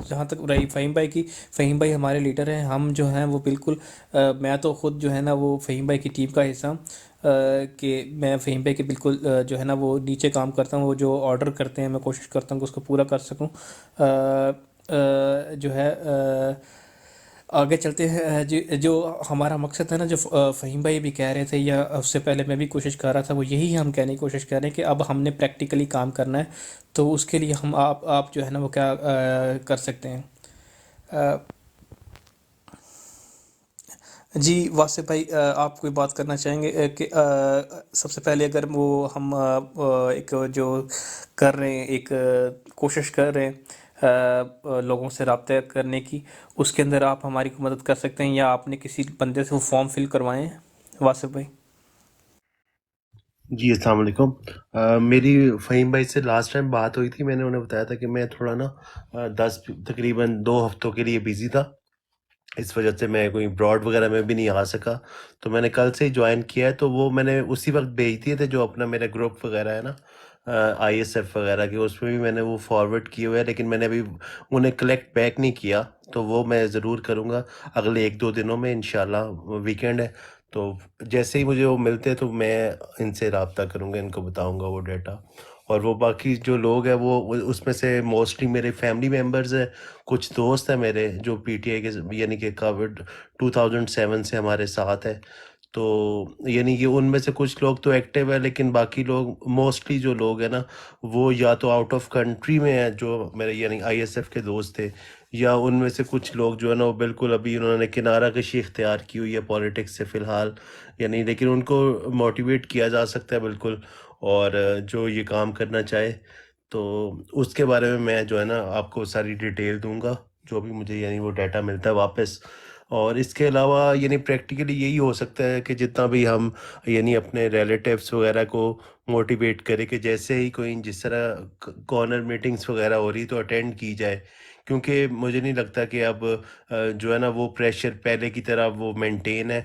جہاں تک رہی فہیم بھائی کی, فہیم بھائی ہمارے لیڈر ہیں, ہم جو ہیں وہ بالکل میں تو خود جو ہے نا وہ فہیم بھائی کی ٹیم کا حصہ ہوں, کہ میں فہیم بھائی کے بالکل جو ہے نا وہ نیچے کام کرتا ہوں. وہ جو آرڈر کرتے ہیں میں کوشش کرتا ہوں کہ اس کو پورا کر سکوں. جو ہے آگے چلتے ہیں. جو ہمارا مقصد ہے نا, جو فہیم بھائی بھی کہہ رہے تھے یا اس سے پہلے میں بھی کوشش کر رہا تھا, وہ یہی ہم کہنے کی کوشش کر رہے ہیں کہ اب ہم نے پریکٹیکلی کام کرنا ہے. تو اس کے لیے ہم آپ جو ہے نا وہ کیا کر سکتے ہیں. جی واسف بھائی, آپ کوئی بات کرنا چاہیں گے کہ سب سے پہلے اگر وہ ہم ایک جو کر رہے ہیں, ایک کوشش کر رہے ہیں لوگوں سے رابطہ کرنے کی, اس کے اندر آپ ہماری کو مدد کر سکتے ہیں, یا آپ نے کسی بندے سے وہ فارم فل کروائے ہیں واسف بھائی؟ جی السلام علیکم. میری فہیم بھائی سے لاسٹ ٹائم بات ہوئی تھی. میں نے انہیں بتایا تھا کہ میں تھوڑا نا تقریباً 2 ہفتوں کے لیے بزی تھا, اس وجہ سے میں کوئی براڈ وغیرہ میں بھی نہیں آ سکا. تو میں نے کل سے ہی جوائن کیا ہے. تو وہ میں نے اسی وقت بھیج دیے تھے جو اپنا میرا گروپ وغیرہ ہے نا آئی ایس ایف وغیرہ کے, اس میں بھی میں نے وہ فارورڈ کیے ہوئے ہیں, لیکن میں نے ابھی انہیں کلیکٹ بیک نہیں کیا. تو وہ میں ضرور کروں گا اگلے 1-2 دنوں میں انشاءاللہ. ویکینڈ ہے تو جیسے ہی مجھے وہ ملتے ہیں تو میں ان سے رابطہ کروں گا, ان کو بتاؤں گا وہ ڈیٹا. اور وہ باقی جو لوگ ہیں وہ اس میں سے موسٹلی میرے فیملی ممبرز ہیں, کچھ دوست ہیں میرے جو پی ٹی آئی کے یعنی کہ کووڈ 2007 سے ہمارے ساتھ ہے. تو یعنی کہ ان میں سے کچھ لوگ تو ایکٹیو ہے, لیکن باقی لوگ موسٹلی جو لوگ ہیں نا وہ یا تو آؤٹ آف کنٹری میں ہیں, جو میرے یعنی آئی ایس ایف کے دوست تھے, یا ان میں سے کچھ لوگ جو ہے نا وہ بالکل ابھی انہوں نے کنارہ کشی اختیار کی ہوئی ہے پالیٹکس سے فی الحال, یعنی لیکن ان کو موٹیویٹ کیا جا سکتا ہے بالکل. اور جو یہ کام کرنا چاہے تو اس کے بارے میں جو ہے نا آپ کو ساری ڈیٹیل دوں گا جو بھی مجھے یعنی وہ ڈیٹا ملتا ہے واپس. اور اس کے علاوہ یعنی پریکٹیکلی یہی ہو سکتا ہے کہ جتنا بھی ہم یعنی اپنے ریلیٹیوس وغیرہ کو موٹیویٹ کرے کہ جیسے ہی کوئی جس طرح کارنر میٹنگز وغیرہ ہو رہی تو اٹینڈ کی جائے, کیونکہ مجھے نہیں لگتا کہ اب جو ہے نا وہ پریشر پہلے کی طرح وہ مینٹین ہے.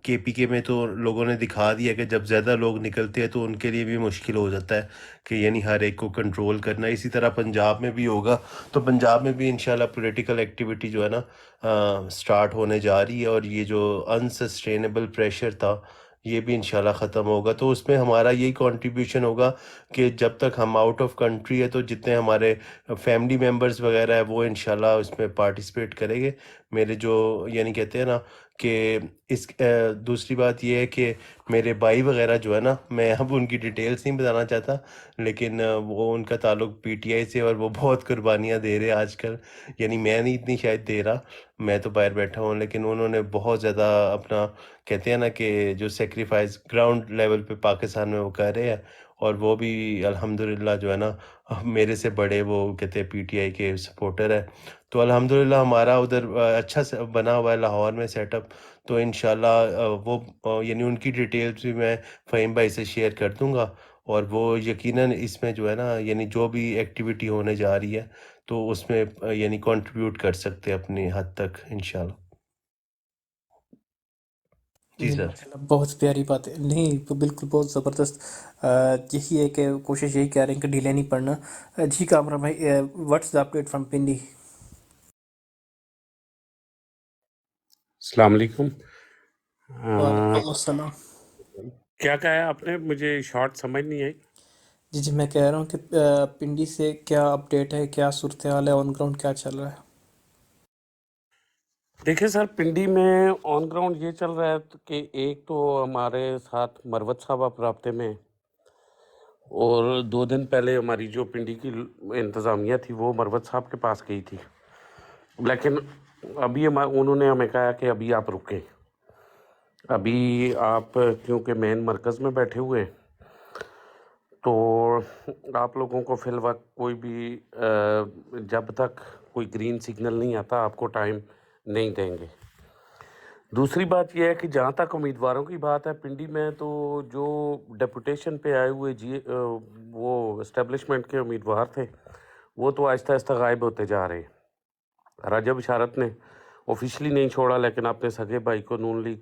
کے پی کے میں تو لوگوں نے دکھا دیا کہ جب زیادہ لوگ نکلتے ہیں تو ان کے لیے بھی مشکل ہو جاتا ہے کہ یعنی ہر ایک کو کنٹرول کرنا. اسی طرح پنجاب میں بھی ہوگا, تو پنجاب میں بھی انشاءاللہ پولیٹیکل ایکٹیویٹی جو ہے نا سٹارٹ ہونے جا رہی ہے, اور یہ جو انسسٹینیبل پریشر تھا یہ بھی انشاءاللہ ختم ہوگا. تو اس میں ہمارا یہی کنٹریبیوشن ہوگا کہ جب تک ہم آؤٹ آف کنٹری ہے تو جتنے ہمارے فیملی ممبرز وغیرہ ہے وہ انشاءاللہ اس میں پارٹیسپیٹ کریں گے. میرے جو یعنی کہتے ہیں نا کہ اس دوسری بات یہ ہے کہ میرے بھائی وغیرہ جو ہے نا, میں اب ان کی ڈیٹیلز نہیں بتانا چاہتا, لیکن وہ ان کا تعلق پی ٹی آئی سے, اور وہ بہت قربانیاں دے رہے ہیں آج کل. یعنی میں نہیں اتنی شاید دے رہا, میں تو باہر بیٹھا ہوں, لیکن انہوں نے بہت زیادہ اپنا کہتے ہیں نا کہ جو سیکریفائز گراؤنڈ لیول پہ پاکستان میں وہ کر رہے ہیں. اور وہ بھی الحمدللہ جو ہے نا میرے سے بڑے وہ کہتے ہیں پی ٹی آئی کے سپورٹر ہے. تو الحمدللہ ہمارا ادھر اچھا بنا ہوا ہے لاہور میں سیٹ اپ. تو انشاءاللہ وہ یعنی ان کی ڈیٹیلز بھی میں فہیم بھائی سے شیئر کر دوں گا, اور وہ یقیناً اس میں جو ہے نا یعنی جو بھی ایکٹیویٹی ہونے جا رہی ہے تو اس میں یعنی کنٹریبیوٹ کر سکتے ہیں اپنی حد تک انشاءاللہ. جی نہیں سر. ماشاءاللہ بہت پیاری بات ہے. نہیں تو بالکل بہت زبردست. یہی ہے کہ کوشش یہی کر رہے ہیں کہ ڈیلے نہیں پڑنا. جی کامران بھائی, what's the update from Pindi? السلام علیکم. وعلیکم السلام. کیا کہا ہے آپ نے؟ مجھے شارٹ سمجھ نہیں آئی. جی میں کہہ رہا ہوں کہ پنڈی سے کیا اپڈیٹ ہے, کیا صورتحال ہے, آن گراؤنڈ کیا چل رہا ہے؟ دیکھیں سر, پنڈی میں آن گراؤنڈ یہ چل رہا ہے کہ ایک تو ہمارے ساتھ مروت صاحب آپ رابطے میں, اور 2 دن پہلے ہماری جو پنڈی کی انتظامیہ تھی وہ مروت صاحب کے پاس گئی تھی, لیکن ابھی انہوں نے ہمیں کہا کہ ابھی آپ رکیں, ابھی آپ کیونکہ مین مرکز میں بیٹھے ہوئے ہیں تو آپ لوگوں کو فی الوقت کوئی بھی جب تک کوئی گرین سگنل نہیں آتا آپ کو ٹائم نہیں دیں گے۔ دوسری بات یہ ہے کہ جہاں تک امیدواروں کی بات ہے پنڈی میں، تو جو ڈیپوٹیشن پہ آئے ہوئے وہ اسٹیبلشمنٹ کے امیدوار تھے وہ تو آہستہ آہستہ غائب ہوتے جا رہے ہیں۔ راجہ بشارت نے آفیشلی نہیں چھوڑا، لیکن اپنے سگے بھائی کو نون لیگ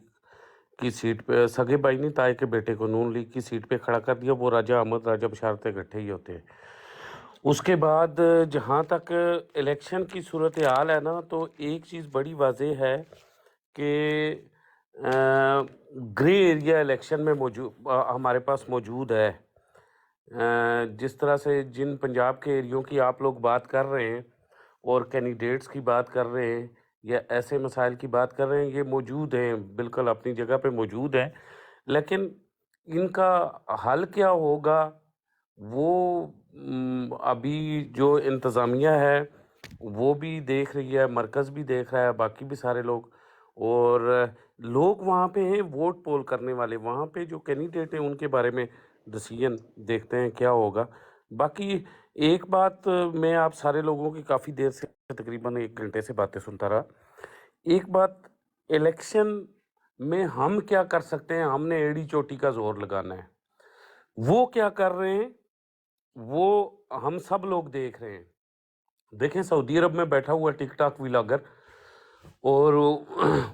کی سیٹ پہ، سگے بھائی نہیں تائے کے بیٹے کو نون لیگ کی سیٹ پہ کھڑا کر دیا۔ وہ راجہ احمد راجہ بشارت اکٹھے ہی ہوتے ہیں۔ اس کے بعد جہاں تک الیکشن کی صورتحال ہے نا، تو ایک چیز بڑی واضح ہے کہ گرے ایریا الیکشن میں ہمارے پاس موجود ہے۔ جس طرح سے جن پنجاب کے ایریوں کی آپ لوگ بات کر رہے ہیں اور کینڈیڈیٹس کی بات کر رہے ہیں یا ایسے مسائل کی بات کر رہے ہیں، یہ موجود ہیں، بالکل اپنی جگہ پہ موجود ہیں، لیکن ان کا حل کیا ہوگا وہ ابھی جو انتظامیہ ہے وہ بھی دیکھ رہی ہے، مرکز بھی دیکھ رہا ہے، باقی بھی سارے لوگ، اور لوگ وہاں پہ ہیں ووٹ پول کرنے والے، وہاں پہ جو کینڈیڈیٹ ہیں ان کے بارے میں ڈیسیجن دیکھتے ہیں کیا ہوگا۔ باقی ایک بات میں آپ سارے لوگوں کی کافی دیر سے تقریباً 1 گھنٹے سے باتیں سنتا رہا، ایک بات الیکشن میں ہم کیا کر سکتے ہیں، ہم نے ایڑی چوٹی کا زور لگانا ہے۔ وہ کیا کر رہے ہیں وہ ہم سب لوگ دیکھ رہے ہیں۔ دیکھیں سعودی عرب میں بیٹھا ہوا ٹک ٹاک ولاگر اور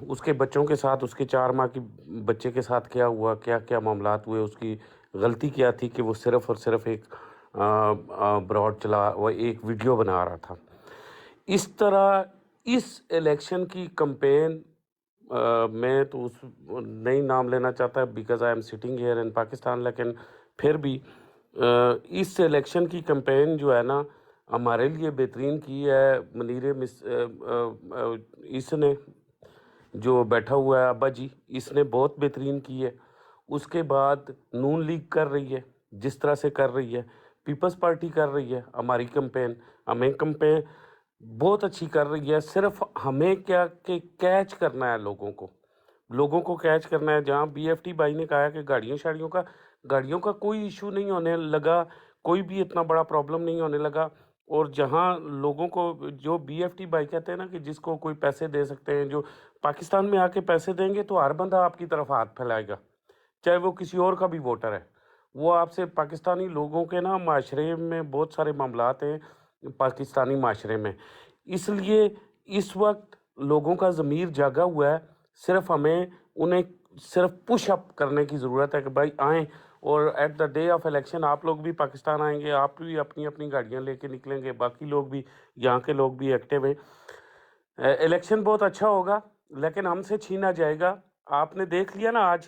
اس کے بچوں کے ساتھ، اس کے 4 ماہ کی بچے کے ساتھ کیا ہوا، کیا کیا معاملات ہوئے، اس کی غلطی کیا تھی کہ وہ صرف اور صرف ایک وہ ایک ویڈیو بنا رہا تھا۔ اس طرح اس الیکشن کی کمپین میں تو نہیں نام لینا چاہتا because I am sitting here in Pakistan, لیکن پھر بھی اس الیکشن کی کمپین جو ہے نا ہمارے لیے بہترین کی ہے منیر اس نے، جو بیٹھا ہوا ہے ابا جی، اس نے بہت بہترین کی ہے۔ اس کے بعد نون لیگ کر رہی ہے جس طرح سے کر رہی ہے، پیپلز پارٹی کر رہی ہے، ہماری کمپین، ہمیں کمپین بہت اچھی کر رہی ہے۔ صرف ہمیں کیا کہ کیچ کرنا ہے لوگوں کو کیچ کرنا ہے۔ جہاں بی ایف ٹی بھائی نے کہا کہ گاڑیوں کا کوئی ایشو نہیں ہونے لگا، کوئی بھی اتنا بڑا پرابلم نہیں ہونے لگا، اور جہاں لوگوں کو جو بی ایف ٹی بھائی کہتے ہیں نا کہ جس کو کوئی پیسے دے سکتے ہیں، جو پاکستان میں آ کے پیسے دیں گے تو ہر بندہ آپ کی طرف ہاتھ پھیلائے گا، چاہے وہ کسی اور کا بھی ووٹر ہے۔ وہ آپ سے پاکستانی لوگوں کے نا معاشرے میں بہت سارے معاملات ہیں پاکستانی معاشرے میں، اس لیے اس وقت لوگوں کا ضمیر جاگا ہوا ہے۔ صرف ہمیں انہیں صرف پش اپ کرنے کی ضرورت ہے کہ بھائی آئیں، اور at the day of election آپ لوگ بھی پاکستان آئیں گے، آپ بھی اپنی اپنی گاڑیاں لے کے نکلیں گے، باقی لوگ بھی، یہاں کے لوگ بھی ایکٹیو ہیں۔ الیکشن بہت اچھا ہوگا لیکن ہم سے چھینا جائے گا۔ آپ نے دیکھ لیا نا آج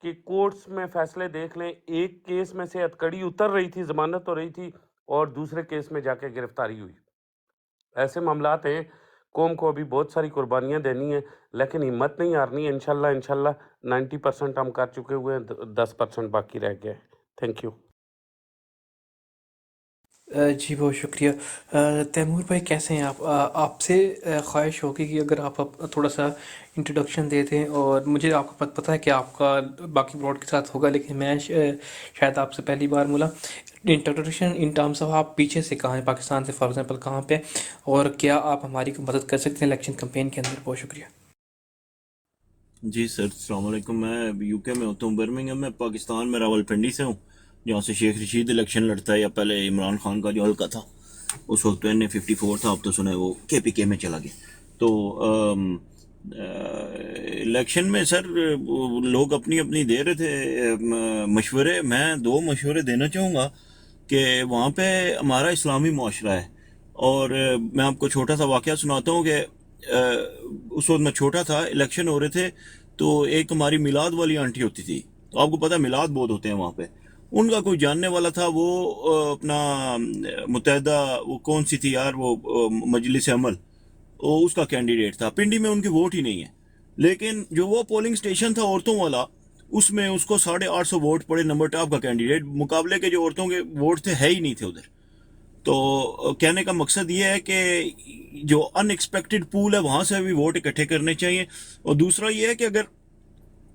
کہ کورٹس میں فیصلے دیکھ لیں، ایک کیس میں سے ہتکڑی اتر رہی تھی، ضمانت ہو رہی تھی، اور دوسرے کیس میں جا کے گرفتاری ہوئی۔ ایسے معاملات ہیں، قوم کو ابھی بہت ساری قربانیاں دینی ہیں، لیکن ہمت نہیں ہارنی ہے۔ انشاءاللہ 90% ہم کر چکے ہوئے ہیں، 10% باقی رہ گئے۔ Thank you. جی بہت شکریہ۔ تیمور بھائی کیسے ہیں آپ؟ آپ سے خواہش ہوگی کہ اگر آپ تھوڑا سا انٹروڈکشن دے دیں، اور مجھے آپ کو پتہ ہے کہ آپ کا باقی براڈ کے ساتھ ہوگا، لیکن میں شاید آپ سے پہلی بار ملا۔ انٹروڈکشن ان ٹرمز آف آپ پیچھے سے کہاں ہیں، پاکستان سے فار ایگزامپل کہاں پہ، اور کیا آپ ہماری مدد کر سکتے ہیں الیکشن کمپین کے اندر؟ بہت شکریہ۔ جی سر، السلام علیکم۔ میں یو کے میں ہوتا ہوں، برمنگھم میں، پاکستان میں راولپنڈی سے ہوں، جہاں سے شیخ رشید الیکشن لڑتا ہے، یا پہلے عمران خان کا جو حلقہ تھا اس وقت تو NA54 تھا، اب تو سنا ہے وہ KPK میں چلا گیا۔ تو الیکشن میں سر لوگ اپنی اپنی دے رہے تھے مشورے۔ میں 2 مشورے دینا چاہوں گا کہ وہاں پہ ہمارا اسلامی معاشرہ ہے، اور میں آپ کو چھوٹا سا واقعہ سناتا ہوں کہ اس وقت میں چھوٹا تھا، الیکشن ہو رہے تھے، تو ایک ہماری میلاد والی آنٹی ہوتی تھی، تو آپ کو پتہ میلاد بہت ہوتے ہیں وہاں پہ، ان کا کوئی جاننے والا تھا، وہ اپنا متحدہ وہ کون سی تھی یار، وہ مجلس عمل، وہ اس کا کینڈیڈیٹ تھا۔ پنڈی میں ان کی ووٹ ہی نہیں ہے، لیکن جو وہ پولنگ سٹیشن تھا عورتوں والا، اس میں اس کو 850 ووٹ پڑے، نمبر ٹاپ کا کینڈیڈیٹ، مقابلے کے جو عورتوں کے ووٹ تھے ہے ہی نہیں تھے ادھر۔ تو کہنے کا مقصد یہ ہے کہ جو ان ایکسپیکٹڈ پول ہے وہاں سے بھی ووٹ اکٹھے کرنے چاہیے۔ اور دوسرا یہ ہے کہ اگر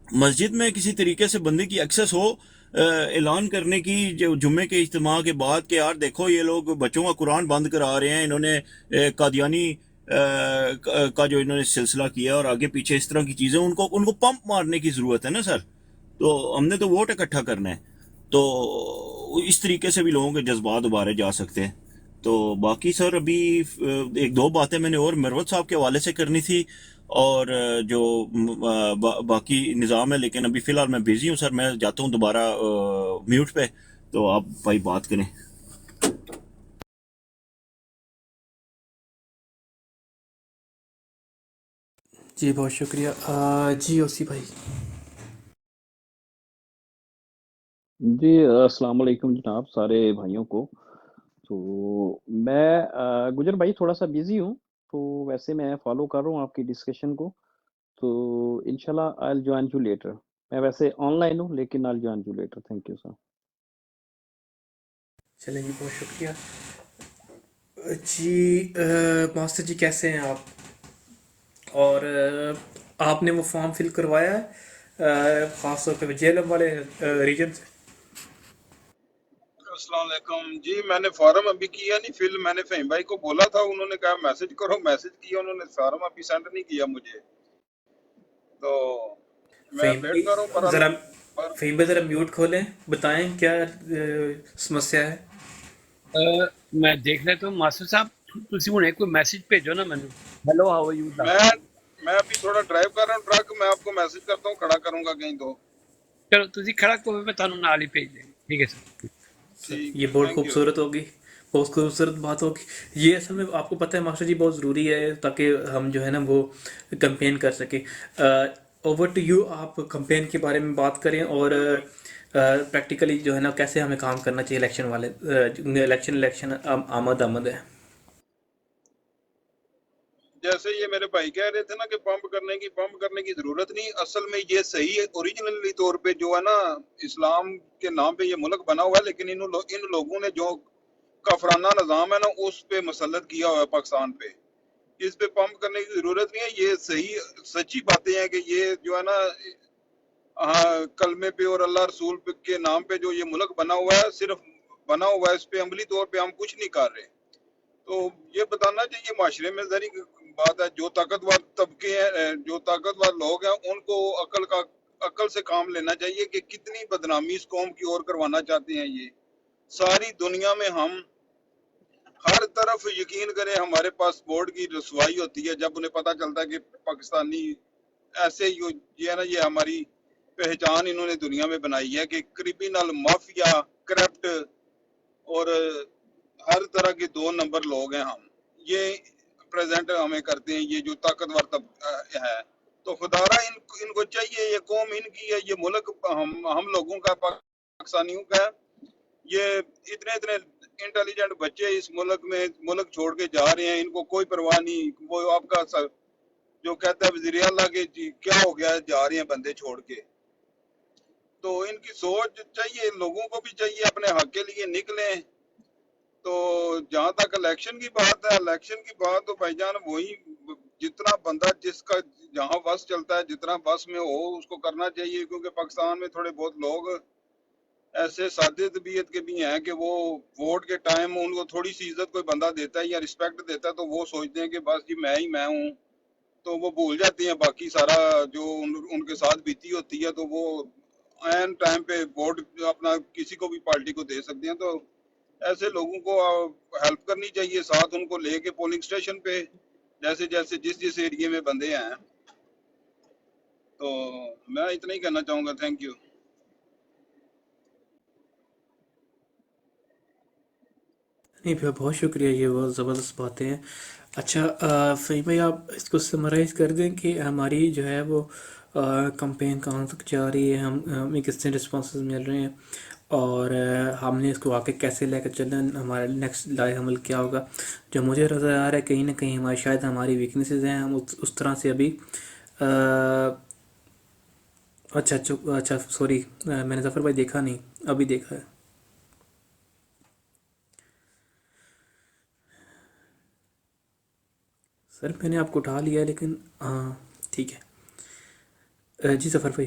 مسجد میں کسی طریقے سے بندے کی ایکسیس ہو اعلان کرنے کی جو جمعے کے اجتماع کے بعد کہ یار دیکھو یہ لوگ بچوں کا قرآن بند کرا رہے ہیں، انہوں نے قادیانی کا جو انہوں نے سلسلہ کیا اور آگے پیچھے اس طرح کی چیزیں، ان کو پمپ مارنے کی ضرورت ہے نا سر. تو ہم نے تو ووٹ اکٹھا کرنا ہے، تو اس طریقے سے بھی لوگوں کے جذبات ابھارے جا سکتے ہیں. تو باقی سر ابھی ایک دو باتیں میں نے اور مروت صاحب کے حوالے سے کرنی تھی، اور جو باقی نظام ہے، لیکن ابھی فی الحال میں بزی ہوں سر. میں جاتا ہوں دوبارہ میوٹ پہ، تو آپ بھائی بات کریں. جی بہت شکریہ. جی اوسی بھائی. جی السلام علیکم جناب سارے بھائیوں کو. تو میں گجر بھائی تھوڑا سا بیزی ہوں، تو ویسے میں فالو کر رہا ہوں آپ کی ڈسکشن کو. تو انشاءاللہ I'll join you later. میں ویسے آن لائن ہوں لیکن I'll join you later. Thank you sir. چلیں جی بہت شکریہ. جی ماسٹر جی کیسے ہیں آپ؟ اور آپ نے وہ فارم فل کروایا ہے خاص طور پہ جیلم والے ریجن سے؟ السلام علیکم جی. میں نے فارم ابھی کیا نہیں فل. میں نے فہیم بھائی کو بولا تھا، انہوں نے کہا میسج کرو، میسج کیا انہوں نے، فارم ابھی سینڈ نہیں کیا مجھے. تو میں فہیم ویٹ کر رہا ہوں پر ذرا پر فہیم بھائی ذرا میوٹ کھولیں، بتائیں کیا سمسیا ہے. میں دیکھ لیتا ہوں ماسٹر صاحب، تسی ہنے کوئی میسج بھیجو نا مینوں، ہیلو ہاؤ آر یو دا. میں ابھی تھوڑا ڈرائیو کر رہا ہوں ٹرک، میں آپ کو میسج کرتا ہوں، کھڑا کروں گا کہیں تو. چلو تسی کھڑا کرو، میں تانوں نال ہی بھیج دیں گا. ٹھیک ہے سر. ٹھیک یہ ہے، بہت تھینک یو. خوبصورت ہوگی، بہت خوبصورت بات ہوگی. یہ اصل میں آپ کو پتہ ہے ماسٹر جی بہت ضروری ہے تاکہ ہم جو ہے نا وہ کمپین کر سکیں. اوور ٹو یو، آپ کمپین کے بارے میں بات کریں اور پریکٹیکلی جو ہے نا کیسے ہمیں کام کرنا چاہیے الیکشن والے الیکشن آمد ہے. جیسے یہ میرے بھائی کہہ رہے تھے نا کہ پمپ کرنے کی ضرورت نہیں. اصل میں یہ صحیح ہے اوریجنلی طور پہ جو ہے نا اسلام کے نام پہ یہ ملک بنا ہوا ہے، لیکن ان لوگوں نے جو کافرانہ نظام ہے نا اس پہ مسلط کیا ہوا ہے پاکستان پہ. اس پہ پمپ کرنے کی ضرورت نہیں ہے. یہ صحیح سچی باتیں ہیں کہ یہ جو ہے نا کلمے پہ اور اللہ رسول کے نام پہ جو یہ ملک بنا ہوا ہے، صرف بنا ہوا ہے، اس پہ عملی طور پہ ہم کچھ نہیں کر رہے. تو یہ بتانا چاہیے معاشرے میں ذری بات ہے. جو طاقتور طبقے ہیں، جو طاقتور لوگ ہیں، ان کو عقل سے کام لینا چاہیے کہ کتنی بدنامی اس قوم کی اور کروانا چاہتے ہیں. یہ ساری دنیا میں ہم ہر طرف یقین کریں، ہمارے پاس بورڈ کی رسوائی ہوتی ہے جب انہیں پتہ چلتا ہے کہ پاکستانی ایسے یہ ہے نا، یہ ہماری پہچان انہوں نے دنیا میں بنائی ہے کہ کرمینل، مافیا، کرپٹ اور ہر طرح کے دو نمبر لوگ ہیں ہم. یہ پریزنٹ ہمیں کرتے ہیں یہ جو طاقتور ہے. تو خدارہ ان کو چاہیے، یہ قوم ان کی ہے، یہ ملک ہم لوگوں کا، پاکستانیوں کا ہے. یہ اتنے انٹیلیجنٹ بچے اس ملک میں ملک چھوڑ کے جا رہے ہیں، ان کو کوئی پرواہ نہیں. وہ آپ کا جو کہتا ہے وزیر اعلیٰ کے جی کیا ہو گیا، جا رہے ہیں بندے چھوڑ کے. تو ان کی سوچ چاہیے، لوگوں کو بھی چاہیے اپنے حق کے لیے نکلیں. تو جہاں تک الیکشن کی بات تو بھائی جان وہی جتنا بندہ جس کا جہاں بس چلتا ہے، جتنا بس میں ہو اس کو کرنا چاہیے. کیونکہ پاکستان میں تھوڑے بہت لوگ ایسے سادے طبیعت کے بھی ہیں کہ وہ ووٹ کے ٹائم ان کو تھوڑی سی عزت کوئی بندہ دیتا ہے یا رسپیکٹ دیتا ہے تو وہ سوچتے ہیں کہ بس جی میں ہوں. تو وہ بھول جاتے ہیں باقی سارا جو ان کے ساتھ بیتی ہوتی ہے. تو وہ عین ٹائم پہ ووٹ اپنا کسی کو بھی پارٹی کو دے سکتے ہیں. تو ایسے لوگوں کو ہیلپ کرنی چاہیے، ساتھ ان کو لے کے پولنگ سٹیشن پہ جیسے جس ایریے میں بندے ہیں. تو میں اتنا ہی کہنا چاہوں گا. Thank you. نہیں بہت شکریہ، یہ بہت زبردست باتیں ہیں. اچھا فہیم بھائی آپ اس کو سمرائز کر دیں کہ ہماری جو ہے وہ کمپین کہاں تک جا رہی ہے، ہمیں کس سے رسپانسز مل رہے ہیں، اور ہم نے اس کو آگے کیسے لے کر چلنا، ہمارا نیکسٹ لائے عمل کیا ہوگا. جو مجھے نظر آ رہا ہے کہیں نہ کہیں شاید ہماری ویکنیسز ہیں، ہم اس طرح سے ابھی اچھا سوری میں نے ظفر بھائی دیکھا نہیں، ابھی دیکھا ہے. سر میں نے آپ کو اٹھا لیا لیکن ہاں ٹھیک ہے. جی ظفر بھائی.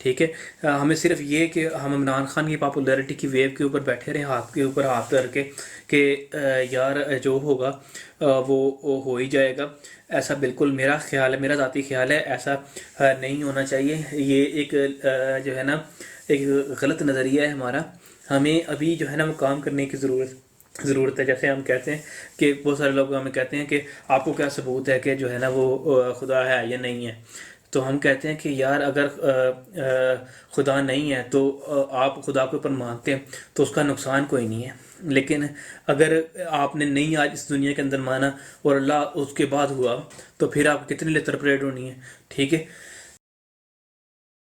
ٹھیک ہے، ہمیں صرف یہ کہ ہم عمران خان کی پاپولیرٹی کی ویو کے اوپر بیٹھے رہیں ہاتھ کے اوپر ہاتھ کر کے کہ یار جو ہوگا وہ ہو ہی جائے گا، ایسا بالکل میرا خیال ہے، میرا ذاتی خیال ہے ایسا نہیں ہونا چاہیے۔ یہ ایک جو ہے نا ایک غلط نظریہ ہے ہمارا۔ ہمیں ابھی جو ہے نا وہ کام کرنے کی ضرورت ہے۔ جیسے ہم کہتے ہیں کہ بہت سارے لوگ ہمیں کہتے ہیں کہ آپ کو کیا ثبوت ہے کہ جو ہے نا وہ خدا ہے یا نہیں ہے، تو ہم کہتے ہیں کہ یار اگر خدا نہیں ہے تو آپ خدا کے اوپر مانتے ہیں تو اس کا نقصان کوئی نہیں ہے، لیکن اگر آپ نے نہیں آج اس دنیا کے اندر مانا اور اللہ اس کے بعد ہوا تو پھر آپ کتنے لتر پریڈ ہونی ہے، ٹھیک ہے۔